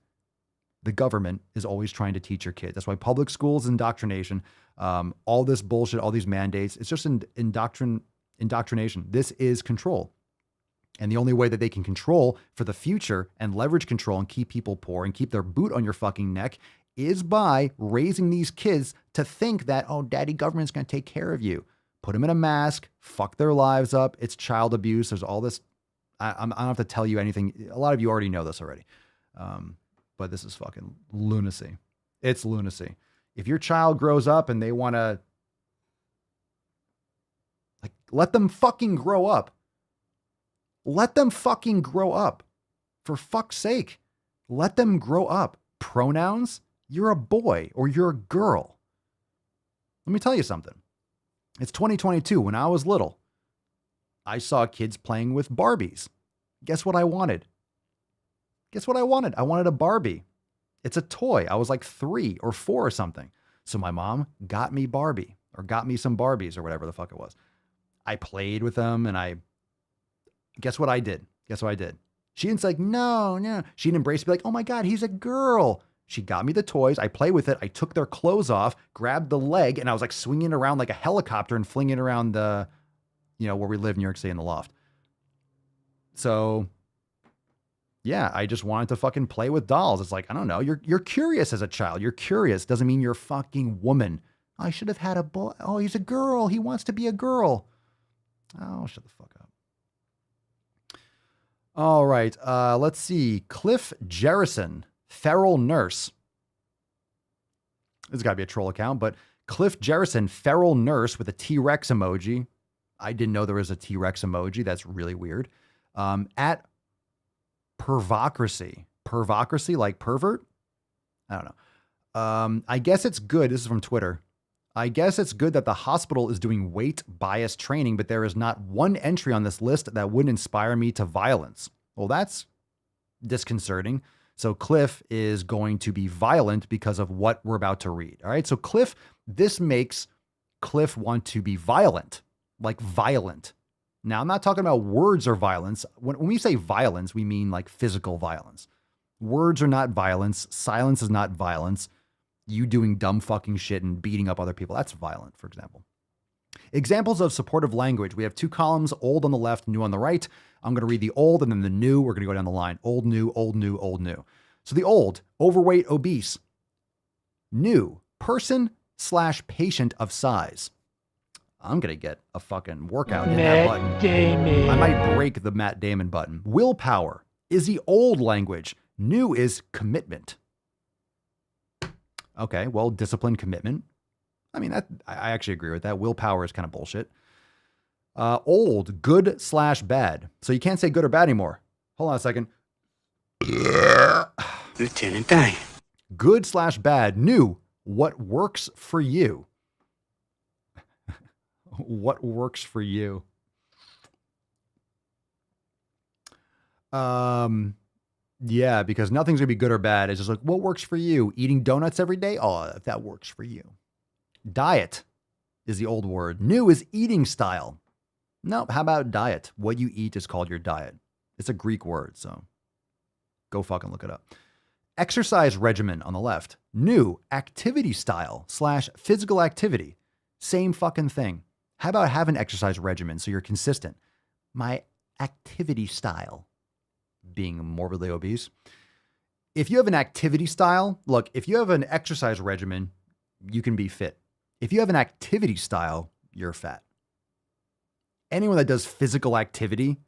the government, is always trying to teach your kids. That's why public schools, indoctrination, all this bullshit, all these mandates, it's just indoctrination. This is control. And the only way that they can control for the future and leverage control and keep people poor and keep their boot on your fucking neck is by raising these kids to think that, oh, daddy government's going to take care of you. Put them in a mask, fuck their lives up. It's child abuse. There's all this. I don't have to tell you anything. A lot of you already know this already. But this is fucking lunacy. It's lunacy. If your child grows up and they want to, like, let them fucking grow up. Let them fucking grow up. For fuck's sake. Let them grow up. Pronouns? You're a boy or you're a girl. Let me tell you something. It's 2022. When I was little, I saw kids playing with Barbies. Guess what I wanted? Guess what I wanted? I wanted a Barbie. It's a toy. I was like 3 or 4 or something. So my mom got me Barbie or got me some Barbies or whatever the fuck it was. I played with them and guess what I did? Guess what I did? She didn't say like, no. She didn't embrace me like, oh my God, he's a girl. She got me the toys. I played with it. I took their clothes off, grabbed the leg, and I was like swinging it around like a helicopter and flinging it around the, where we live in New York City in the loft. So yeah, I just wanted to fucking play with dolls. It's like, I don't know. You're curious as a child. You're curious. Doesn't mean you're a fucking woman. I should have had a boy. Oh, he's a girl. He wants to be a girl. Oh, shut the fuck up. All right. Let's see. Cliff Jerrison, feral nurse. This has got to be a troll account, but Cliff Jerrison, feral nurse with a T-Rex emoji. I didn't know there was a T-Rex emoji. That's really weird. At pervocracy. Pervocracy, like pervert? I don't know. I guess it's good. This is from Twitter. I guess it's good that the hospital is doing weight bias training, but there is not one entry on this list that wouldn't inspire me to violence. Well, that's disconcerting. So Cliff is going to be violent because of what we're about to read. All right. So Cliff, this makes Cliff want to be violent, like violent. Now, I'm not talking about words or violence. When we say violence, we mean like physical violence. Words are not violence. Silence is not violence. You doing dumb fucking shit and beating up other people. That's violent, for example. Examples of supportive language. We have 2 columns, old on the left, new on the right. I'm going to read the old and then the new. We're going to go down the line. Old, new, old, new, old, new. So the old, overweight, obese. New, person/patient of size. I'm going to get a fucking workout in that button. Matt Damon. I might break the Matt Damon button. Willpower is the old language. New is commitment. Okay, well, discipline, commitment. I mean, I actually agree with that. Willpower is kind of bullshit. Old, good/bad. So you can't say good or bad anymore. Hold on a second. Lieutenant Dan. Good/bad. New, what works for you? What works for you? Yeah, because nothing's gonna be good or bad. It's just like, what works for you? Eating donuts every day? Oh, if that works for you. Diet is the old word. New is eating style. No, how about diet? What you eat is called your diet. It's a Greek word, so go fucking look it up. Exercise regimen on the left. New, activity style/physical activity. Same fucking thing. How about have an exercise regimen so you're consistent? My activity style. Being morbidly obese. If you have an activity style, look, if you have an exercise regimen, you can be fit. If you have an activity style, you're fat. Anyone that does physical activity,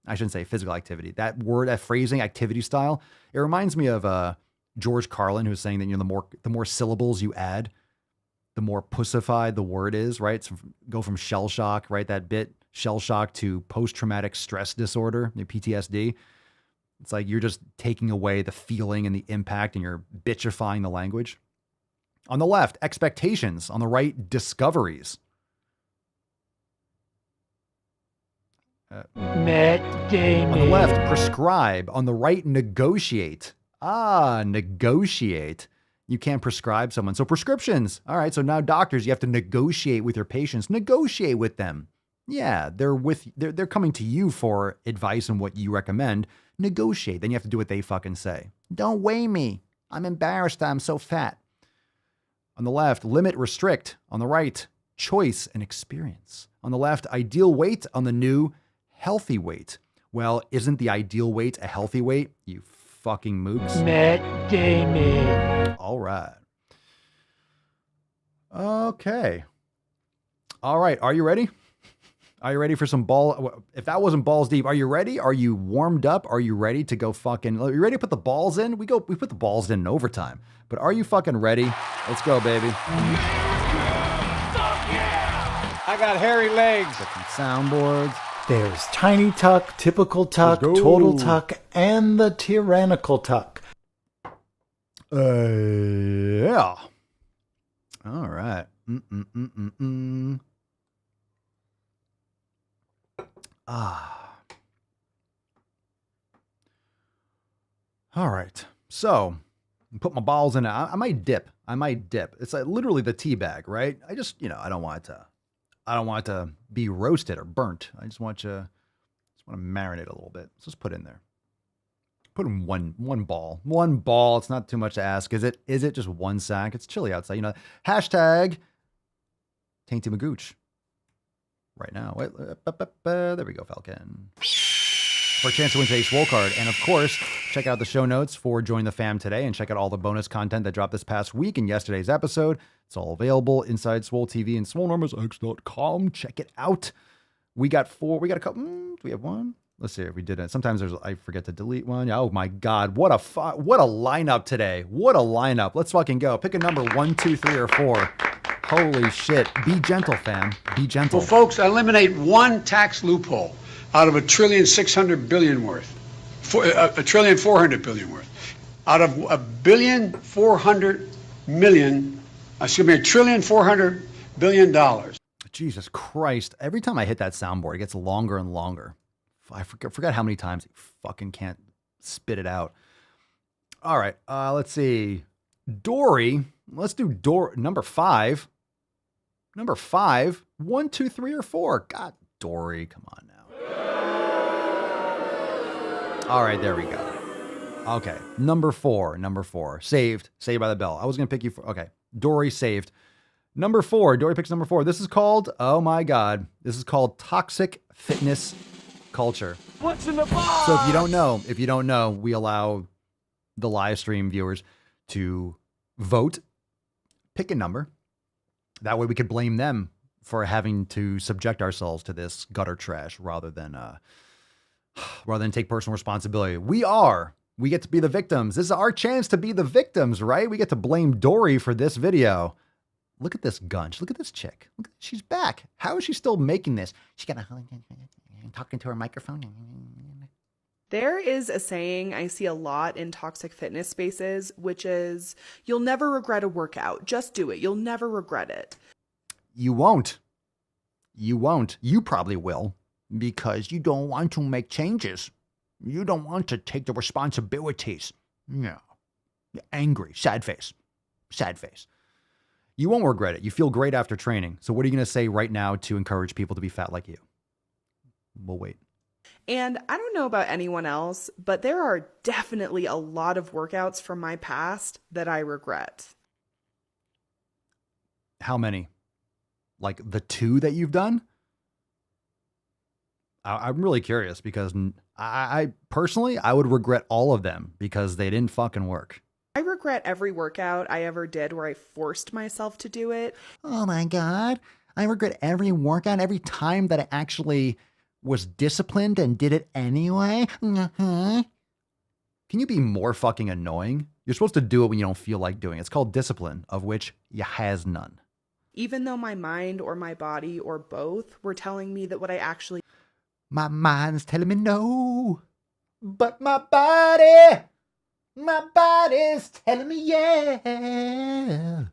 I shouldn't say physical activity, that word, that phrasing, activity style, it reminds me of George Carlin, who was saying that, the more syllables you add, the more pussified the word is, right? So go from shell shock, right? That bit, shell shock, to post-traumatic stress disorder, PTSD. It's like you're just taking away the feeling and the impact and you're bitchifying the language. On the left, expectations. On the right, discoveries. Matt Damon. On the left, prescribe. On the right, negotiate. Negotiate. You can't prescribe someone. So prescriptions. All right. So now doctors, you have to negotiate with your patients. Negotiate with them. Yeah, they're coming to you for advice on what you recommend. Negotiate. Then you have to do what they fucking say. Don't weigh me. I'm embarrassed. I'm so fat. On the left, limit, restrict. On the right, choice and experience. On the left, ideal weight. On the new, healthy weight. Well, isn't the ideal weight a healthy weight? You fucking mooks. Matt Damon. All right. Okay. All right. Are you ready? Are you ready for some ball? If that wasn't balls deep, are you ready? Are you warmed up? Are you ready to go fucking, are you ready to put the balls in? We put the balls in overtime, but are you fucking ready? Let's go, baby. I got hairy legs. Get some soundboards. There's tiny tuck, typical tuck, total tuck, and the tyrannical tuck. Yeah. All right. All right. So put my balls in it. I might dip. It's like literally the tea bag, right? I just, I don't want it to be roasted or burnt. I just want to marinate a little bit. So just put in there. Put in one ball. One ball. It's not too much to ask. Is it just one sack? It's chilly outside. Hashtag Tainty Magooch. Right now. Wait, there we go, Falcon. For a chance to win today's Swole card. And of course, check out the show notes for Join the Fam today and check out all the bonus content that dropped this past week in yesterday's episode. It's all available inside Swole TV and SwoleNormousX.com. Check it out. We got a couple. Do we have one? Let's see if we did it. Sometimes I forget to delete one. Oh my God. What a lineup today. What a lineup. Let's fucking go. Pick a number 1, 2, 3, or 4. Holy shit. Be gentle, fam. Be gentle. Well, folks, eliminate one tax loophole out of $1.6 trillion worth. $1.4 trillion worth. Out of $1.4 trillion. Jesus Christ. Every time I hit that soundboard, it gets longer and longer. I forgot how many times you fucking can't spit it out. All right. Let's see. Dory. Let's do number 5. Number 5. 1, 2, 3, or 4. God, Dory. Come on now. All right. There we go. Okay. Number 4. Saved. Saved by the bell. I was going to pick you for. Okay. Dory saved. Number 4. Dory picks number 4. This is called, oh my God. This is called toxic fitness culture. What's in the box? So if you don't know, we allow the live stream viewers to vote, pick a number. That way we could blame them for having to subject ourselves to this gutter trash rather than take personal responsibility. We get to be the victims. This is our chance to be the victims, right? We get to blame Dory for this video. Look at this gunch. Look at this chick. She's back. How is she still making this? She got talking to her microphone. There is a saying I see a lot in toxic fitness spaces, which is, you'll never regret a workout. Just do it. You'll never regret it. You won't. You probably will, because you don't want to make changes. You don't want to take the responsibilities. No. You're angry. Sad face. You won't regret it. You feel great after training. So what are you going to say right now to encourage people to be fat like you? We'll wait. And I don't know about anyone else, but there are definitely a lot of workouts from my past that I regret. How many? Like the 2 that you've done? I'm really curious because I personally, I would regret all of them because they didn't fucking work. I regret every workout I ever did where I forced myself to do it. Oh my God. I regret every workout, every time that I actually was disciplined and did it anyway. Can you be more fucking annoying? You're supposed to do it when you don't feel like doing it. It's called discipline, of which you has none. Even though my mind or my body or both were telling me that what I actually... My mind's telling me no, but my body's telling me yeah.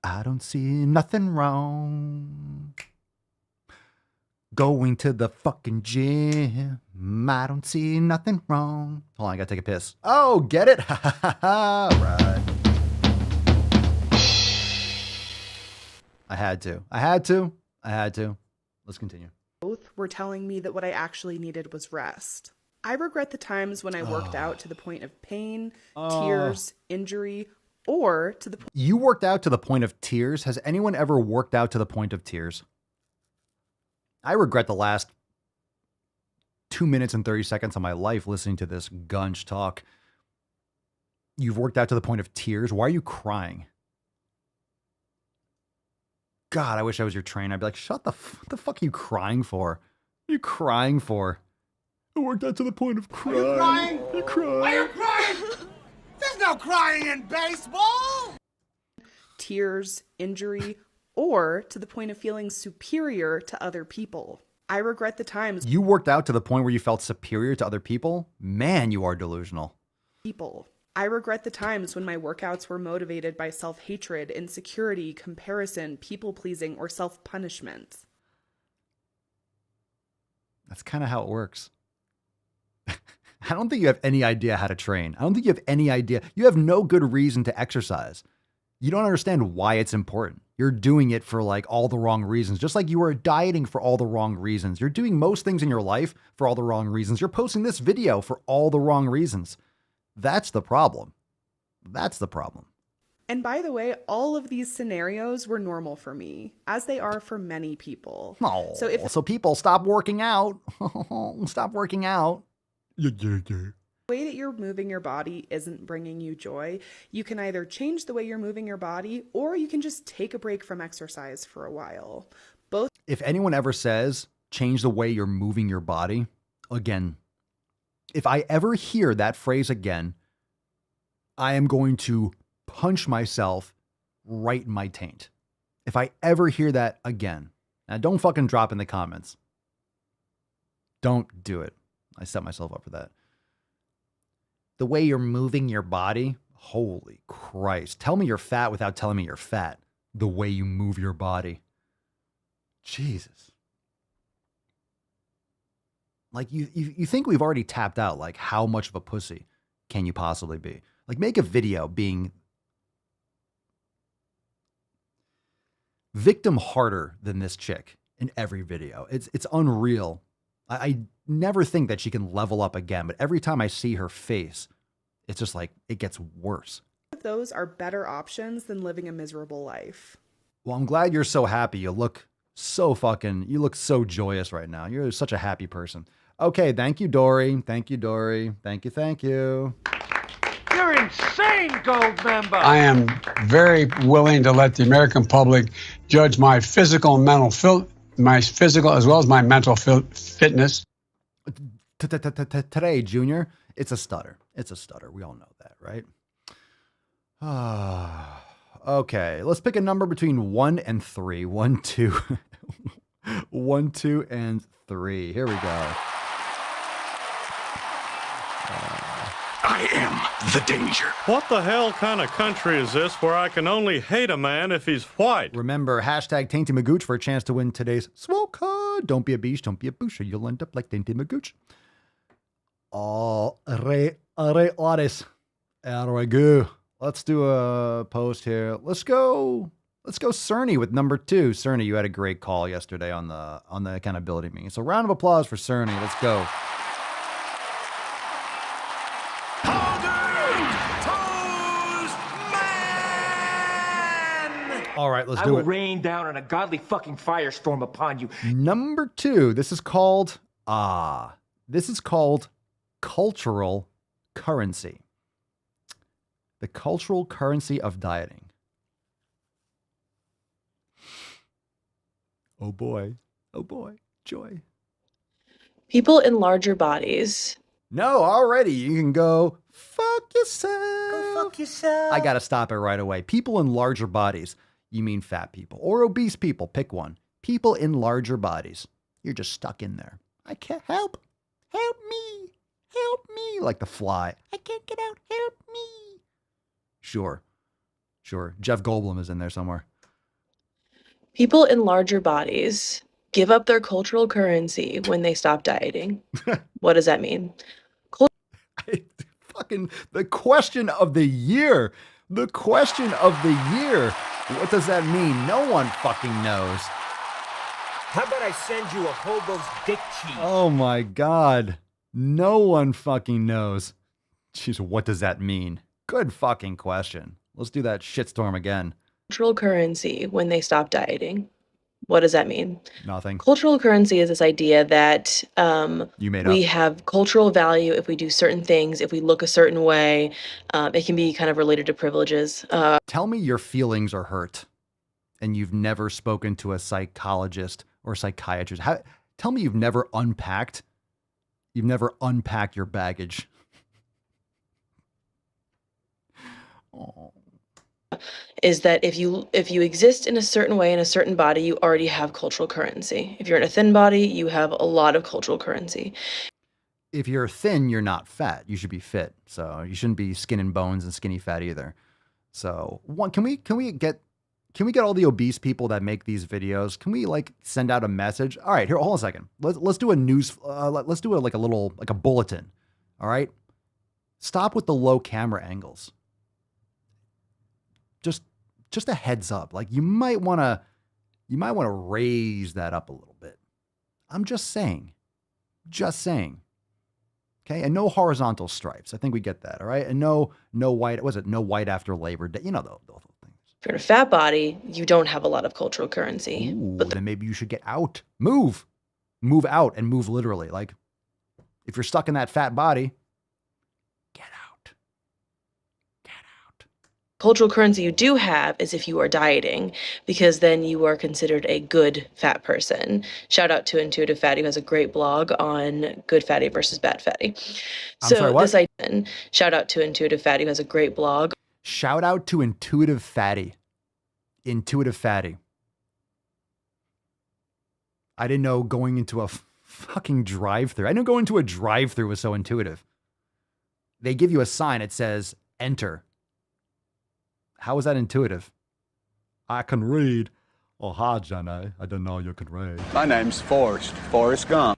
I don't see nothing wrong. Going to the fucking gym. I don't see nothing wrong. Hold on, I gotta take a piss. Oh, get it? Right. I had to. Let's continue. Both were telling me that what I actually needed was rest. I regret the times when I worked out to the point of pain, tears, injury, or to the point. You worked out to the point of tears? Has anyone ever worked out to the point of tears? I regret the last 2 minutes and 30 seconds of my life listening to this gunch talk. You've worked out to the point of tears? Why are you crying? God, I wish I was your trainer. I'd be like, what the fuck are you crying for? What are you crying for? I worked out to the point of crying. Are you crying? Are you crying? Are you crying? There's no crying in baseball! Tears, injury, or to the point of feeling superior to other people. I regret the times. You worked out to the point where you felt superior to other people? Man, you are delusional. I regret the times when my workouts were motivated by self-hatred, insecurity, comparison, people-pleasing, or self-punishment. That's kind of how it works. I don't think you have any idea how to train. I don't think you have any idea. You have no good reason to exercise. You don't understand why it's important. You're doing it for like all the wrong reasons. Just like you are dieting for all the wrong reasons. You're doing most things in your life for all the wrong reasons. You're posting this video for all the wrong reasons. That's the problem. That's the problem. And by the way, all of these scenarios were normal for me, as they are for many people. Oh, So people stop working out. Stop working out. the way that you're moving your body isn't bringing you joy, you can either change the way you're moving your body, or you can just take a break from exercise for a while. Both. If anyone ever says, change the way you're moving your body, again, if I ever hear that phrase again, I am going to punch myself right in my taint. If I ever hear that again, now don't fucking drop in the comments. Don't do it. I set myself up for that. The way you're moving your body, holy Christ. Tell me you're fat without telling me you're fat. The way you move your body. Jesus. Like you think we've already tapped out, like how much of a pussy can you possibly be? Like make a video being victim harder than this chick in every video. It's unreal. I never think that she can level up again, but every time I see her face, it's just like it gets worse. Those are better options than living a miserable life. Well, I'm glad you're so happy. You look so joyous right now. You're such a happy person. Okay, thank you, Dory. Thank you, Dory. Thank you. You're insane, gold member. I am very willing to let the American public judge my physical and mental my physical as well as my mental fitness. Today, Junior, it's a stutter. It's a stutter. We all know that, right? Okay, let's pick a number between 1 and 3. 1, 2. 1, 2, and 3. Here we go. I am the danger. What the hell kind of country is this where I can only hate a man if he's white? Remember, hashtag Tainty Magooch for a chance to win today's Swole card. Don't be a beach, don't be a boosh, or you'll end up like Tainty Magooch. All right, Laris. There we go. Let's do a post here. Let's go Cerny with number 2. Cerny, you had a great call yesterday on the accountability meeting. So round of applause for Cerny. Let's go. All right, let's do it. I will rain down on a godly fucking firestorm upon you. Number 2. This is called cultural currency. The cultural currency of dieting. Oh boy, joy. People in larger bodies. No, already you can go fuck yourself. Go fuck yourself. I gotta stop it right away. People in larger bodies. You mean fat people or obese people? Pick one. People in larger bodies. You're just stuck in there. I can't help. Help me. Like the fly. I can't get out. Help me. Sure. Jeff Goldblum is in there somewhere. People in larger bodies give up their cultural currency when they stop dieting. What does that mean? Fucking the question of the year. The question of the year. What does that mean? No one fucking knows. How about I send you a hobo's dick cheese? Oh my God. No one fucking knows. Jeez, what does that mean? Good fucking question. Let's do that shitstorm again. Cultural currency when they stop dieting. What does that mean? Nothing. Cultural currency is this idea that You made we up. have cultural value if we do certain things, if we look a certain way. It can be kind of related to privileges. Tell me your feelings are hurt and you've never spoken to a psychologist or psychiatrist. Tell me you've never unpacked your baggage. Oh. Is that if you exist in a certain way in a certain body, you already have cultural currency. If you're in a thin body, you have a lot of cultural currency. If you're thin, you're not fat. You should be fit. So you shouldn't be skin and bones and skinny fat either. So can we get all the obese people that make these videos? Can we like send out a message? All right, here, hold on a second. Let's do a news. Let's do a bulletin. All right. Stop with the low camera angles. Just a heads up. Like you might want to raise that up a little bit. I'm just saying. Okay. And no horizontal stripes. I think we get that. All right. And no white. Was it no white after Labor Day? You know, those things. If you're in a fat body, you don't have a lot of cultural currency. Ooh, but then maybe you should get out, move out and move literally. Like if you're stuck in that fat body, get out. Cultural currency you do have is if you are dieting, because then you are considered a good fat person. Shout out to Intuitive Fatty, who has a great blog on good fatty versus bad fatty. Shout out to Intuitive Fatty, who has a great blog. Shout out to Intuitive Fatty. Intuitive Fatty. I didn't know going into a fucking drive-thru. I didn't know going into a drive-thru was so intuitive. They give you a sign. It says, enter. How is that intuitive? I can read. Oh, hi, Jenny. I didn't know you could read. My name's Forrest Gump.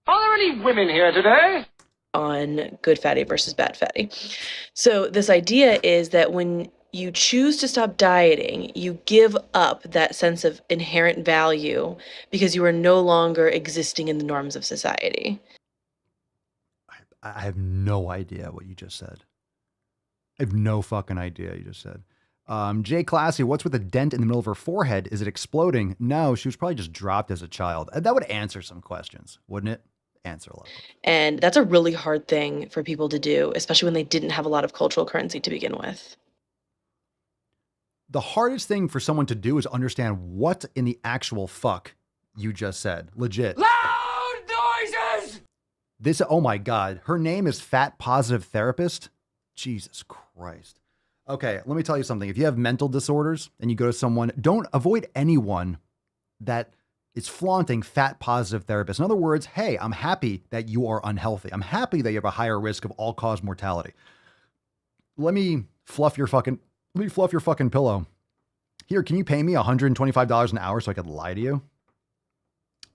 Are there any women here today? On good fatty versus bad fatty. So this idea is that when you choose to stop dieting, you give up that sense of inherent value because you are no longer existing in the norms of society. I have no idea what you just said. I have no fucking idea what you just said. Jay Classy, what's with a dent in the middle of her forehead? Is it exploding? No, she was probably just dropped as a child. That would answer some questions, wouldn't it? Answer a lot. And that's a really hard thing for people to do, especially when they didn't have a lot of cultural currency to begin with. The hardest thing for someone to do is understand what in the actual fuck you just said. Legit. Loud noises! Oh my God. Her name is Fat Positive Therapist. Jesus Christ. Okay, let me tell you something. If you have mental disorders and you go to someone, don't avoid anyone that is flaunting fat positive therapists. In other words, hey, I'm happy that you are unhealthy. I'm happy that you have a higher risk of all-cause mortality. Let me fluff your fucking pillow. Here, can you pay me $125 an hour so I could lie to you?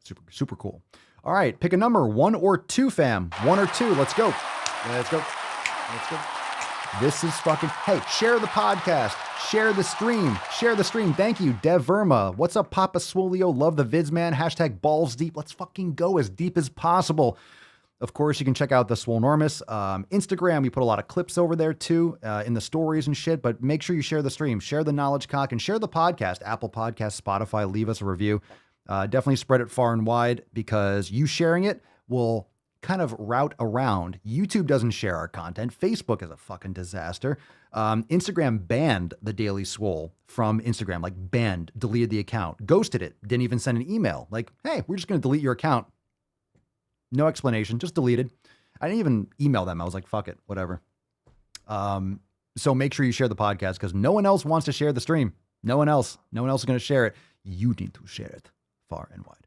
Super, super cool. All right, pick a number, 1 or 2, fam. 1 or 2, let's go. Let's go. This is fucking, hey, share the podcast, share the stream. Thank you, Dev Verma. What's up, Papa Swolio? Love the vids, man. Hashtag balls deep. Let's fucking go as deep as possible. Of course, you can check out the Swolenormous Instagram. We put a lot of clips over there too, in the stories and shit, but make sure you share the stream, share the knowledge cock, and share the podcast, Apple Podcasts, Spotify. Leave us a review. Definitely spread it far and wide because you sharing it will kind of route around. YouTube doesn't share our content. Facebook is a fucking disaster. Instagram banned the Daily Swole from Instagram, like banned, deleted the account, ghosted it, didn't even send an email. Like, hey, we're just going to delete your account. No explanation, just deleted. I didn't even email them. I was like, fuck it, whatever. So make sure you share the podcast because no one else wants to share the stream. No one else is going to share it. You need to share it far and wide.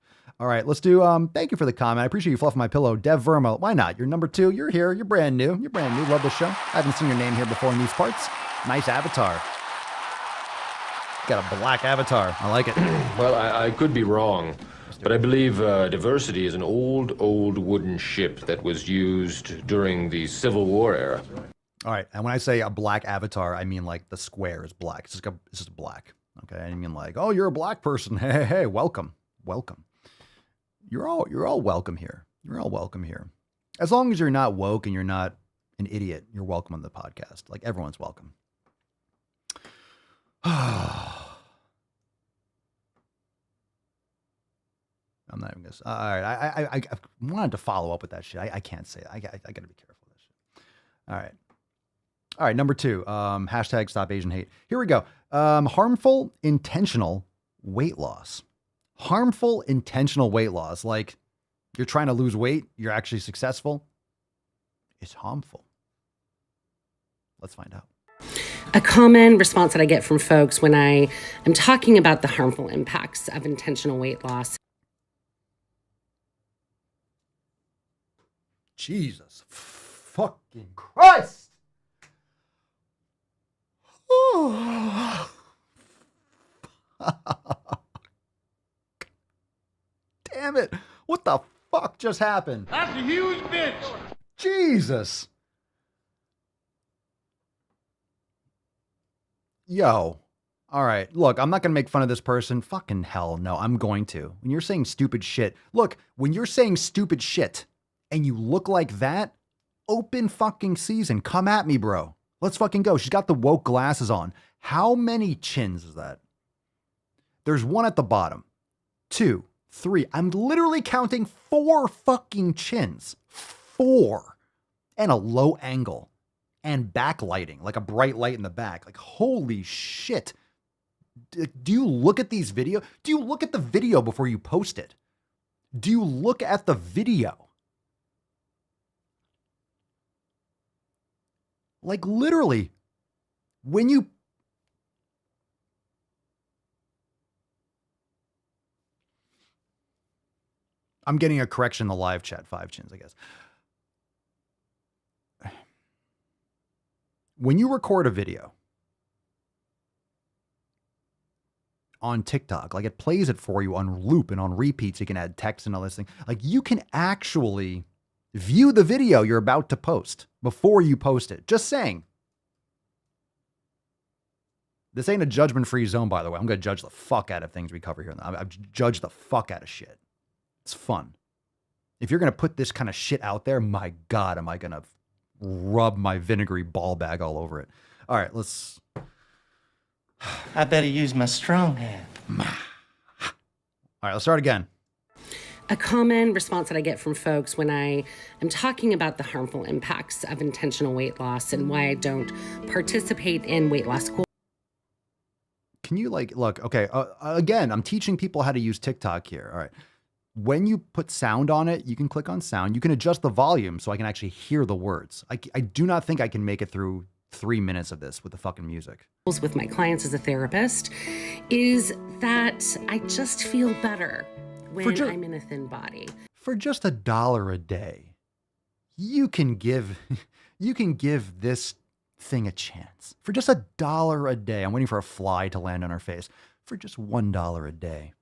All right, let's do, thank you for the comment. I appreciate you fluffing my pillow. Dev Verma, why not? You're number 2. You're here. You're brand new. Love the show. I haven't seen your name here before in these parts. Nice avatar. Got a black avatar. I like it. Well, I could be wrong, but I believe diversity is an old wooden ship that was used during the Civil War era. All right, and when I say a black avatar, I mean like the square is black. It's just black. Okay, I mean like, oh, you're a black person. Hey, welcome. You're all welcome here. You're all welcome here. As long as you're not woke and you're not an idiot, you're welcome on the podcast. Like everyone's welcome. I'm not even gonna. All right, I wanted to follow up with that shit. I can't say it. I got to be careful with that shit. All right. Number 2. Hashtag stop Asian hate. Here we go. Harmful intentional weight loss. Harmful intentional weight loss. Like you're trying to lose weight. You're actually successful. It's harmful. Let's find out. A common response that I get from folks when I am talking about the harmful impacts of intentional weight loss. Jesus fucking Christ. Oh. Damn it. What the fuck just happened? That's a huge bitch. Jesus. Yo. All right. Look, I'm not going to make fun of this person. Fucking hell no, I'm going to. When you're saying stupid shit. Look, when you're saying stupid shit and you look like that, open fucking season. Come at me, bro. Let's fucking go. She's got the woke glasses on. How many chins is that? There's one at the bottom. 2, 3. I'm literally counting 4 fucking chins. 4. And a low angle. And backlighting, like a bright light in the back. Like, holy shit. Do you look at these videos? Do you look at the video before you post it? Do you look at the video? Like, literally, when you... I'm getting a correction in the live chat. 5 chins, I guess. When you record a video on TikTok, like it plays it for you on loop and on repeat, so you can add text and all this thing. Like you can actually view the video you're about to post before you post it. Just saying. This ain't a judgment-free zone, by the way. I'm going to judge the fuck out of things we cover here. I've judged the fuck out of shit. It's fun. If you're going to put this kind of shit out there, my God, am I going to rub my vinegary ball bag all over it. All right, let's... I better use my strong hand. All right, let's start again. A common response that I get from folks when I am talking about the harmful impacts of intentional weight loss and why I don't participate in weight loss schools. Can you look, okay, again, I'm teaching people how to use TikTok here. All right. When you put sound on it, you can click on sound. You can adjust the volume so I can actually hear the words. I do not think I can make it through 3 minutes of this with the fucking music. With my clients as a therapist is that I just feel better when I'm in a thin body. For just $1 a day, you can give this thing a chance. For just $1 a day, I'm waiting for a fly to land on her face. For just $1 a day.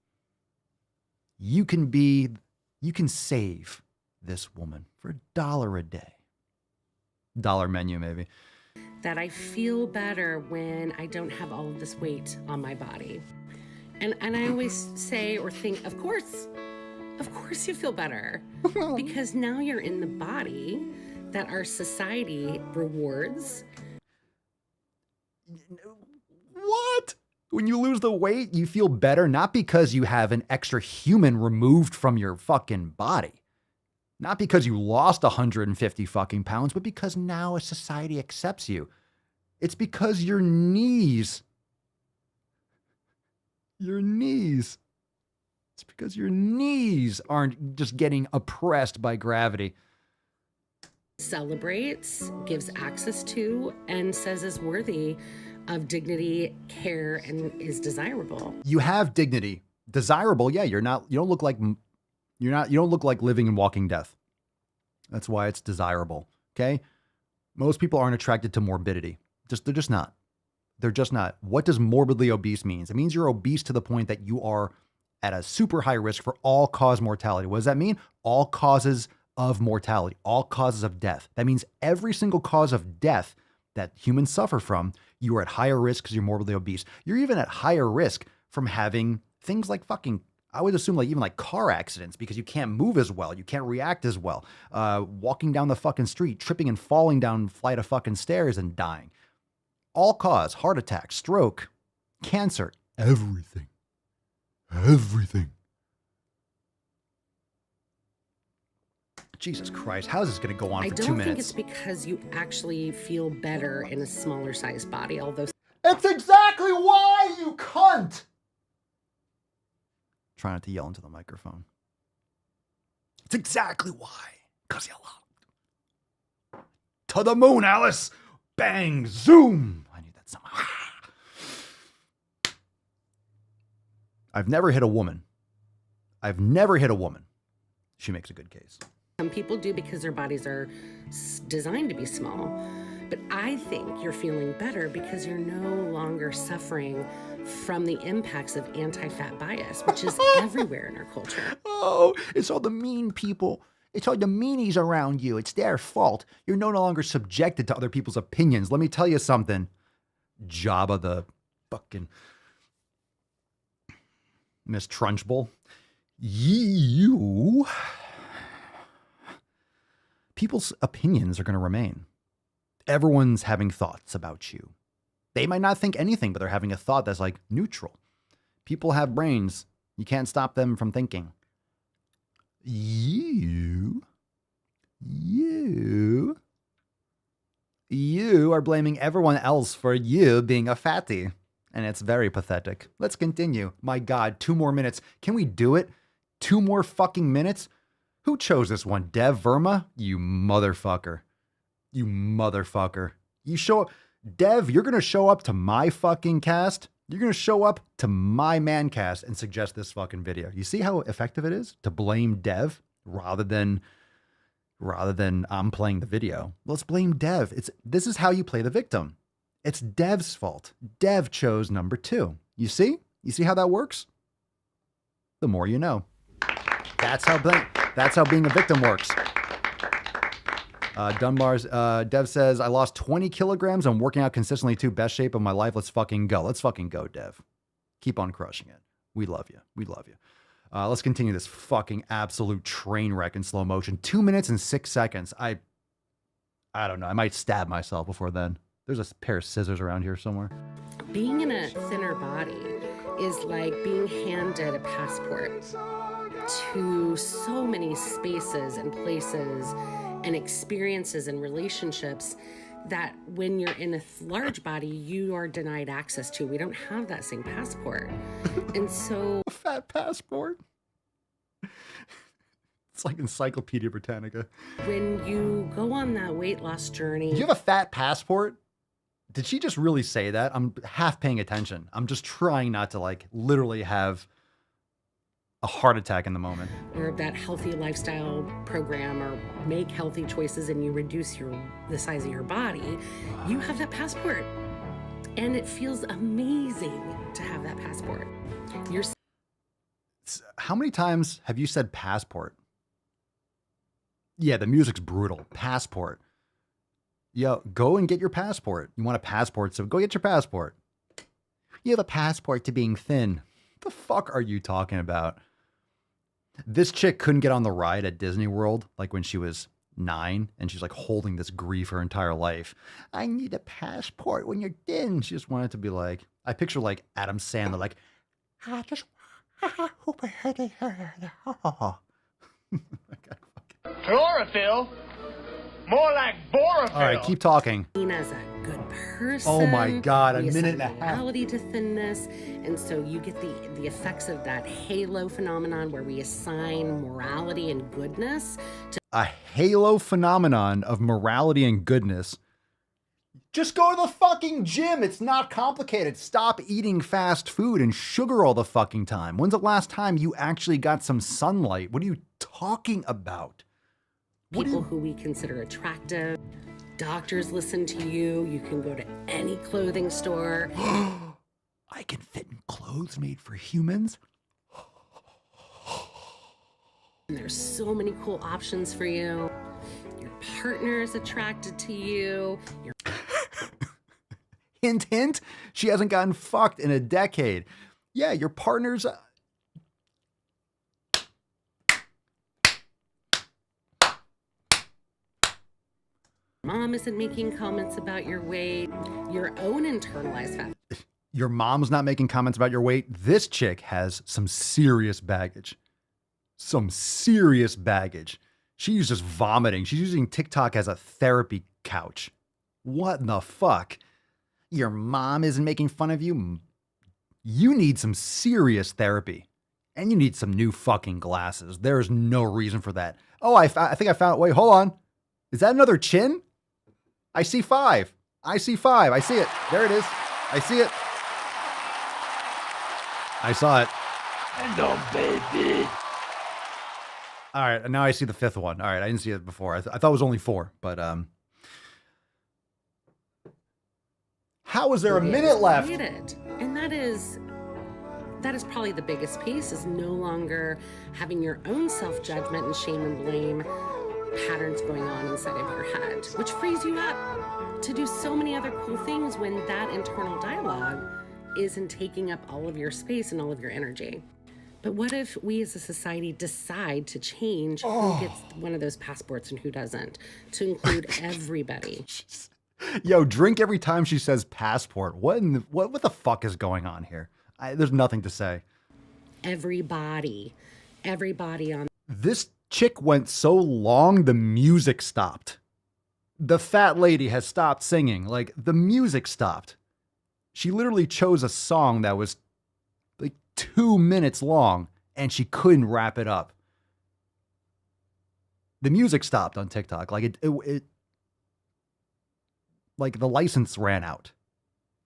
You can save this woman for $1 a day. Dollar menu, maybe. That I feel better when I don't have all of this weight on my body. And I always say or think, of course you feel better. Because now you're in the body that our society rewards. What? When you lose the weight, you feel better, not because you have an extra human removed from your fucking body. Not because you lost 150 fucking pounds, but because now a society accepts you. It's because your knees. It's because your knees aren't just getting oppressed by gravity. Celebrates, gives access to, and says is worthy of dignity, care, and is desirable. You have dignity. Desirable, yeah, you don't look like living and walking death. That's why it's desirable. Okay? Most people aren't attracted to morbidity. They're just not. They're just not. What does morbidly obese mean? It means you're obese to the point that you are at a super high risk for all-cause mortality. What does that mean? All causes of mortality, all causes of death. That means every single cause of death that humans suffer from, you are at higher risk because you're morbidly obese. You're even at higher risk from having things like fucking, I would assume like even like car accidents because you can't move as well. You can't react as well. Walking down the fucking street, tripping and falling down a flight of fucking stairs and dying. All cause, heart attack, stroke, cancer, everything. Everything. Jesus Christ, how is this going to go on for 2 minutes? I don't think it's because you actually feel better in a smaller sized body, although... It's exactly why, you cunt! Try not to yell into the microphone. It's exactly why. Because you love. To the moon, Alice! Bang! Zoom! I need that somehow. I've never hit a woman. I've never hit a woman. She makes a good case. Some people do because their bodies are designed to be small. But I think you're feeling better because you're no longer suffering from the impacts of anti-fat bias, which is everywhere in our culture. Oh, it's all the mean people. It's all the meanies around you. It's their fault. You're no longer subjected to other people's opinions. Let me tell you something. Jabba the fucking Miss Trunchbull. You... People's opinions are going to remain. Everyone's having thoughts about you. They might not think anything, but they're having a thought that's like neutral. People have brains. You can't stop them from thinking. You are blaming everyone else for you being a fatty. And it's very pathetic. Let's continue. My God, 2 more minutes. Can we do it? 2 more fucking minutes? Who chose this one? Dev Verma? You motherfucker. You motherfucker. You show up. Dev, you're going to show up to my fucking cast. You're going to show up to my man cast and suggest this fucking video. You see how effective it is to blame Dev rather than I'm playing the video. Let's blame Dev. This is how you play the victim. It's Dev's fault. Dev chose number 2. You see? You see how that works? The more you know. That's how being a victim works. Dunbar's, Dev says, I lost 20 kilograms. I'm working out consistently too. Best shape of my life. Let's fucking go. Let's fucking go, Dev. Keep on crushing it. We love you. We love you. Let's continue this fucking absolute train wreck in slow motion. 2 minutes and 6 seconds. I don't know. I might stab myself before then. There's a pair of scissors around here somewhere. Being in a thinner body is like being handed a passport to so many spaces and places and experiences and relationships that when you're in a large body, you are denied access to. We don't have that same passport. And so... A fat passport? It's like Encyclopedia Britannica. When you go on that weight loss journey... Do you have a fat passport? Did she just really say that? I'm half paying attention. I'm just trying not to like literally have a heart attack in the moment. Or that healthy lifestyle program or make healthy choices and you reduce the size of your body, you have that passport. And it feels amazing to have that passport. How many times have you said passport? Yeah, the music's brutal. Passport. Yo, go and get your passport. You want a passport, so go get your passport. You have a passport to being thin. What the fuck are you talking about? This chick couldn't get on the ride at Disney World, like when she was 9, and she's like holding this grief her entire life. I need a passport when you're thin. She just wanted to be like, I picture like Adam Sandler, like, I just hope I had it. Chlorophyll? More like borophyll. All right, keep talking. As a good person. Oh my God, a minute and a half. Reality to thinness, and so you get the effects of that halo phenomenon where we assign morality and goodness to a halo phenomenon of morality and goodness. Just go to the fucking gym. It's not complicated. Stop eating fast food and sugar all the fucking time. When's the last time you actually got some sunlight? What are you talking about? people who we consider attractive. Doctors listen to you. You can go to any clothing store. I can fit in clothes made for humans. And there's so many cool options for you. Your partner is attracted to you. Hint, hint. She hasn't gotten fucked in a decade. Yeah, your partner's... Mom isn't making comments about your weight. Your own internalized fat. Your mom's not making comments about your weight. This chick has some serious baggage. Some serious baggage. She's just vomiting. She's using TikTok as a therapy couch. What in the fuck? Your mom isn't making fun of you? You need some serious therapy. And you need some new fucking glasses. There's no reason for that. Oh, I think I found it. Wait, hold on. Is that another chin? I see 5. I see 5. I see it. There it is. I see it. I saw it. Hello, baby. All right, now I see the 5th one. All right, I didn't see it before. I thought it was only 4, but how is there a minute left? And that is probably the biggest piece, is no longer having your own self-judgment and shame and blame patterns going on inside of your head, which frees you up to do so many other cool things when that internal dialogue isn't taking up all of your space and all of your energy. But what if we as a society decide to change who gets one of those passports and who doesn't, to include everybody? Yo, drink every time she says passport. What the fuck is going on here? There's nothing to say. Everybody on. This chick went so long, the music stopped. The fat lady has stopped singing. Like, the music stopped. She literally chose a song that was like 2 minutes long, and she couldn't wrap it up. The music stopped on TikTok. Like it like the license ran out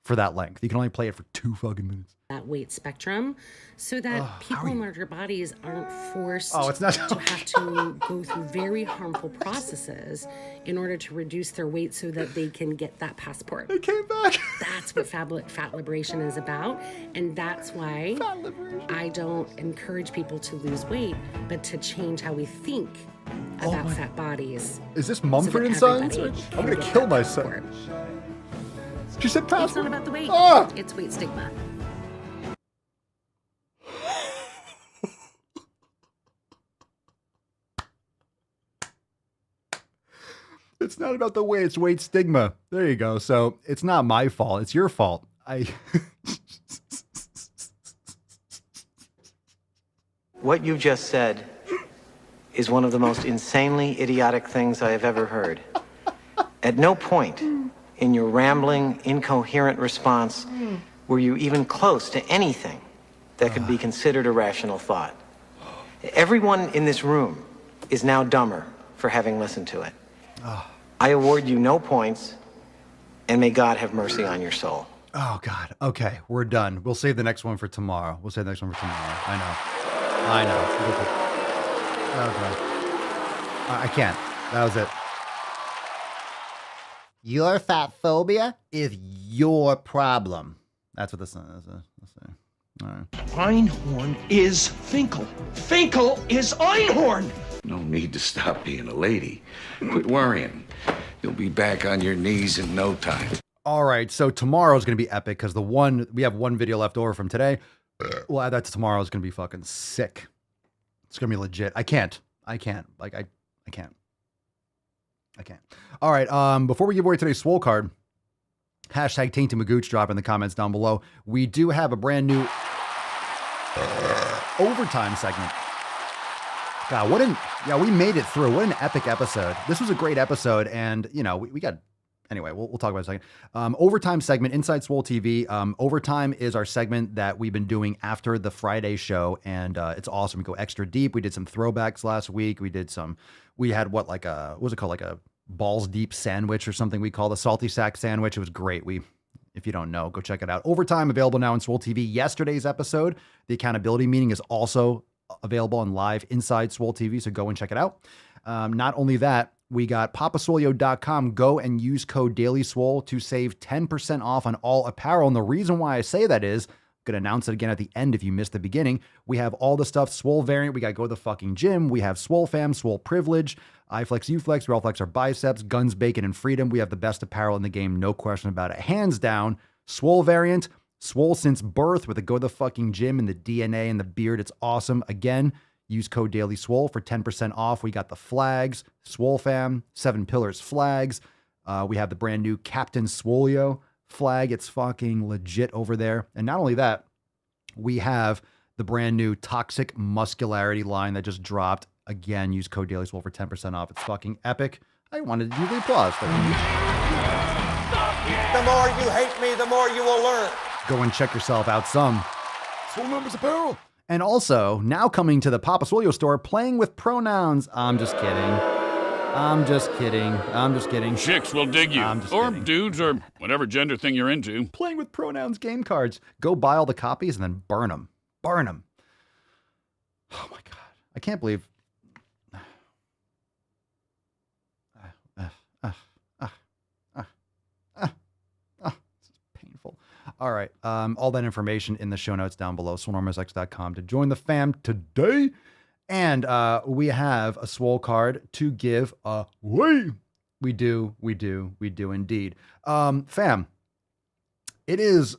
for that length. You can only play it for 2 fucking minutes. That weight spectrum, so that people in larger bodies aren't forced it's not to have to go through very harmful processes in order to reduce their weight so that they can get that passport. It came back. That's what fat liberation is about, and that's why I don't encourage people to lose weight, but to change how we think about fat bodies. Is this Mumford and Sons? I'm gonna kill myself. She said passport. It's not about the weight. It's weight stigma. It's not about the weight, it's weight stigma. There you go. So it's not my fault, it's your fault. What you just said is one of the most insanely idiotic things I have ever heard. At no point in your rambling, incoherent response were you even close to anything that could be considered a rational thought. Everyone in this room is now dumber for having listened to it. I award you no points, and may God have mercy on your soul. Oh, God. Okay, we're done. We'll save the next one for tomorrow. I know. Okay. I can't. That was it. Your fat phobia is your problem. That's what this is. All right. Einhorn is Finkel. Finkel is Einhorn! No need to stop being a lady. Quit worrying. You'll be back on your knees in no time. All right, so tomorrow's going to be epic because we have one video left over from today. We'll add that to tomorrow. It's going to be fucking sick. It's going to be legit. I can't. I can't. All right, before we give away today's Swole card, hashtag Tainted Magooch, drop in the comments down below. We do have a brand new overtime segment. God, we made it through. What an epic episode. This was a great episode, and, we got... Anyway, we'll talk about it in a second. Overtime segment, Inside Swole TV. Overtime is our segment that we've been doing after the Friday show, and it's awesome. We go extra deep. We did some throwbacks last week. We had what was it called? Like a balls deep sandwich or something we call the salty sack sandwich. It was great. If you don't know, go check it out. Overtime available now on Swole TV. Yesterday's episode, the accountability meeting, is also available on live inside Swole TV, so go and check it out. Not only that, We got papaswolio.com. Go and use code DailySwole to save 10% off on all apparel. And the reason why I say that is, I'm going to announce it again at the end if you missed the beginning. We have all the stuff, Swole variant. We got Go to the Fucking Gym. We have SwoleFam, Swole Privilege, I Flex, You Flex. We all flex our biceps, guns, bacon, and freedom. We have the best apparel in the game. No question about it. Hands down, Swole variant, Swole since birth with the Go to the Fucking Gym and the DNA and the beard. It's awesome. Again, use code DailySwole for 10% off. We got the flags, SwoleFam, 7 Pillars flags. We have the brand new Captain Swolio flag. It's fucking legit over there. And not only that, we have the brand new Toxic Muscularity line that just dropped. Again, use code DailySwole for 10% off. It's fucking epic. I wanted to do the applause. The more you hate me, the more you will learn. Go and check yourself out some. Swolenormous apparel. And also, now coming to the Papa Swolio store, playing with pronouns. I'm just kidding. Chicks will dig you. Or dudes, or whatever gender thing you're into. Playing with pronouns game cards. Go buy all the copies and then burn them. Burn them. Oh my God. I can't believe. This is painful. All right. All that information in the show notes down below. SwoleNormousX.com to join the fam today. And we have a Swole card to give away. We do indeed. Fam, it is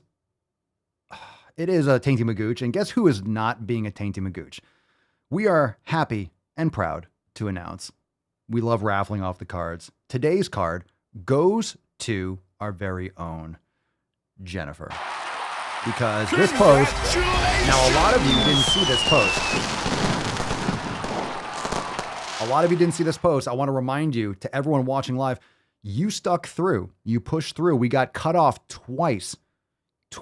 a Tainty Magooch. And guess who is not being a Tainty Magooch? We are happy and proud to announce we love raffling off the cards. Today's card goes to our very own Jennifer. Because this post, now a lot of you didn't see this post. I want to remind you, to everyone watching live, you stuck through. You pushed through. We got cut off twice.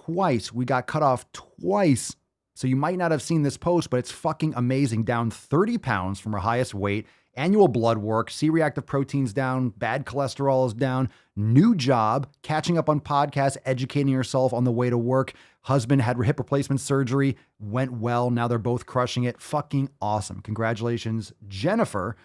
We got cut off twice. So you might not have seen this post, but it's fucking amazing. Down 30 pounds from her highest weight. Annual blood work. C-reactive proteins down. Bad cholesterol is down. New job. Catching up on podcasts. Educating herself on the way to work. Husband had hip replacement surgery. Went well. Now they're both crushing it. Fucking awesome. Congratulations, Jennifer.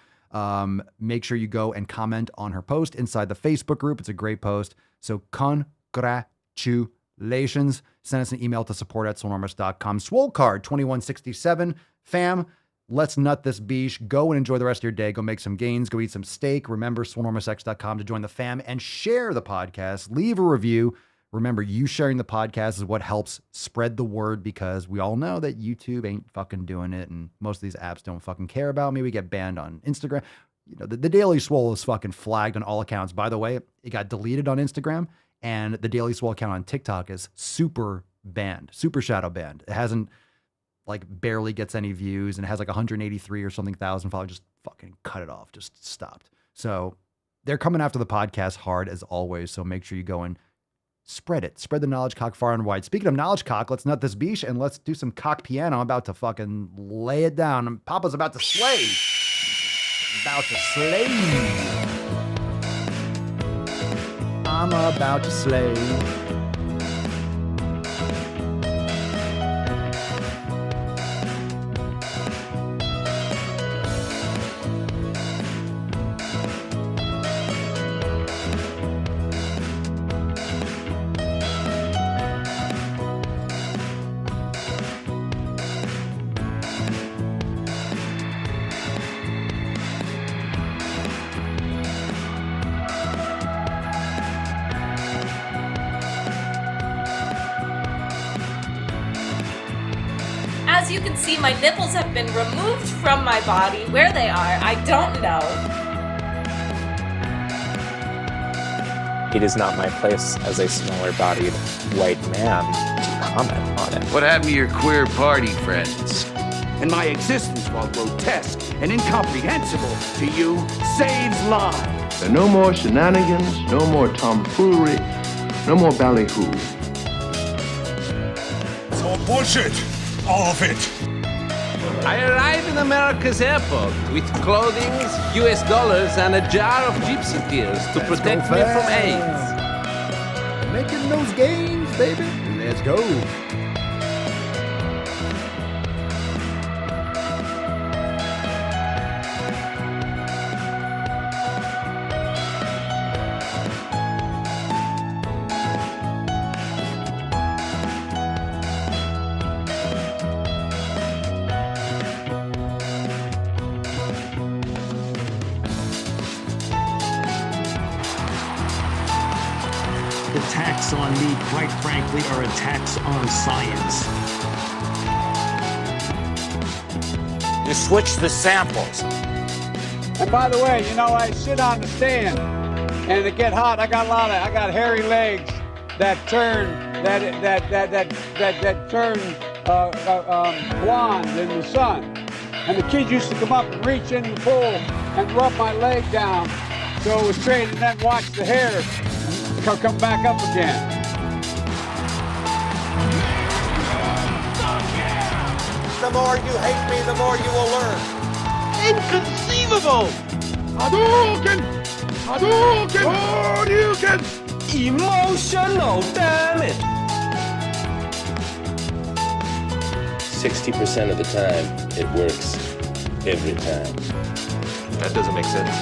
Make sure you go and comment on her post inside the Facebook group. It's a great post. So congratulations. Send us an email to support@swolenormous.com. Swole card 2167. Fam, let's nut this beesh. Go and enjoy the rest of your day. Go make some gains. Go eat some steak. Remember, SwoleNormousX.com to join the fam and share the podcast. Leave a review. Remember, you sharing the podcast is what helps spread the word, because we all know that YouTube ain't fucking doing it, and most of these apps don't fucking care about me. We get banned on Instagram. You know, the Daily Swole is fucking flagged on all accounts. By the way, it got deleted on Instagram, and the Daily Swole account on TikTok is super banned, super shadow banned. It hasn't, like, barely gets any views, and it has like 183 or something thousand followers. Just fucking cut it off. Just stopped. So they're coming after the podcast hard as always. So make sure you go and spread it. Spread the knowledge cock far and wide. Speaking of knowledge cock, let's nut this beesh and let's do some cock piano. I'm about to fucking lay it down. Papa's about to slay. I'm about to slay. As you can see, my nipples have been removed from my body. Where they are, I don't know. It is not my place as a smaller-bodied white man to comment on it. What happened to your queer party friends? And my existence, while grotesque and incomprehensible to you, saves lives. There are no more shenanigans, no more tomfoolery, no more ballyhoo. It's all bullshit. All of it. I arrived in America's airport with clothing, US dollars, and a jar of gypsy tears to protect me from AIDS. Making those gains, baby. Let's go. attacks on me, quite frankly, are attacks on science. You switch the samples. And by the way, you know, I sit on the stand and it get hot. I got hairy legs that turn blonde in the sun. And the kids used to come up and reach in the pool and rub my leg down so it was straight, and then watch the hair come back up again. The more you hate me, the more you will learn. Inconceivable! Hadouken! Hadouken! Hadouken! Emotional damage! 60% of the time, it works every time. That doesn't make sense.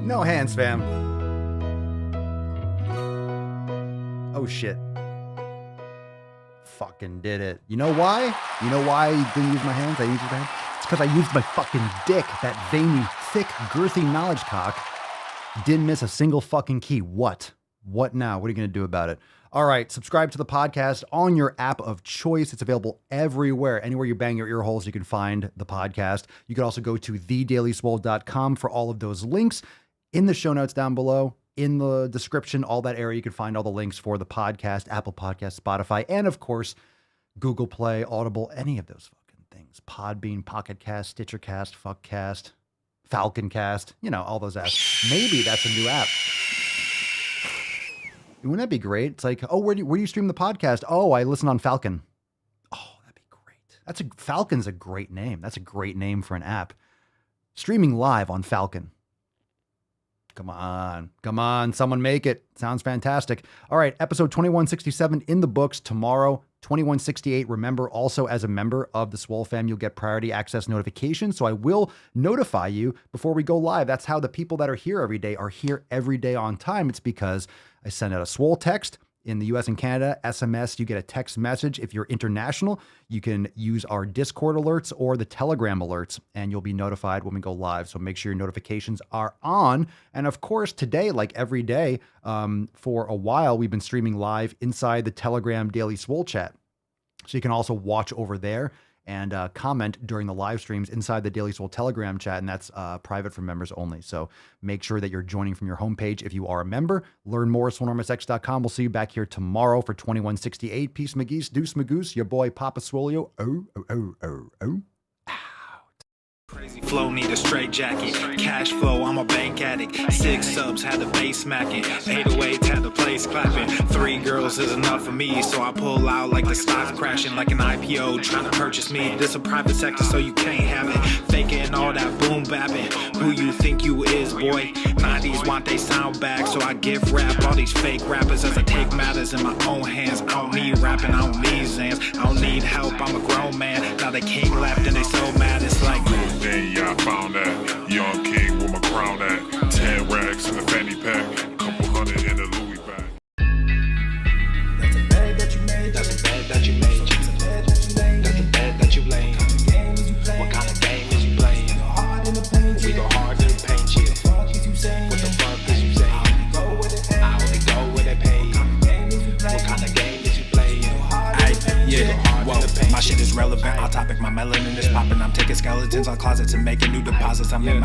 No hands, fam. Oh shit. Fucking did it. You know why? You know why I didn't use my hands? I used my hands? It's because I used my fucking dick. That veiny, thick, girthy knowledge cock didn't miss a single fucking key. What? What now? What are you going to do about it? All right, subscribe to the podcast on your app of choice. It's available everywhere. Anywhere you bang your ear holes, you can find the podcast. You can also go to thedailyswole.com for all of those links. In the show notes down below, in the description, all that area, you can find all the links for the podcast, Apple Podcasts, Spotify, and of course, Google Play, Audible, any of those fucking things. Podbean, Pocket Cast, Stitcher Cast, Fuckcast, Falcon Cast, you know, all those apps. Maybe that's a new app. Wouldn't that be great? It's like, oh, where do you stream the podcast? Oh, I listen on Falcon. Oh, that'd be great. Falcon's a great name. That's a great name for an app. Streaming live on Falcon. Come on, someone make it. Sounds fantastic. All right, episode 2167 in the books tomorrow. 2168, remember, also as a member of the SwoleFam, you'll get priority access notifications. So I will notify you before we go live. That's how the people that are here every day on time. It's because I send out a Swole text. In the US and Canada, SMS, you get a text message. If you're international, you can use our Discord alerts or the Telegram alerts, and you'll be notified when we go live. So make sure your notifications are on. And of course, today, like every day, for a while, we've been streaming live inside the Telegram Daily Swole chat. So you can also watch over there and comment during the live streams inside the Daily Swole Telegram chat, and that's private for members only. So make sure that you're joining from your homepage if you are a member. Learn more at SwoleNormousX.com. We'll see you back here tomorrow for 2168. Peace, McGeese, Deuce, Magoose, your boy Papa Swolio. Oh. Crazy flow, need a straight jacket. Cash flow, I'm a bank addict. 6 subs, had the bass smacking. 808s, had the place clapping. 3 girls is enough for me, so I pull out like the stock's crashing. Like an IPO, trying to purchase me. This a private sector, so you can't have it. Faking all that boom bapping. Who you think you is, boy? 90s want they sound back, so I give rap all these fake rappers as I take matters in my own hands. I don't need rapping, I don't need Zans. I don't need help, I'm a grown man. Now they king left and they so mad, it's like... Yeah, I found that young king with my crown at 10 racks in the fanny pack, couple hundred in the Louis bag. That's a bag that you made, that's a bag that you made. That's a bag that you laid, that's a bag that you laid. What kind of game is you playing? We go hard in the paint, yeah. What the fuck is you saying? I only go where they pay. What kind of game is you playing? Whoa, my shit is relevant. On topic, my melanin is popping. I'm taking skeletons on closets and making new deposits. I'm in my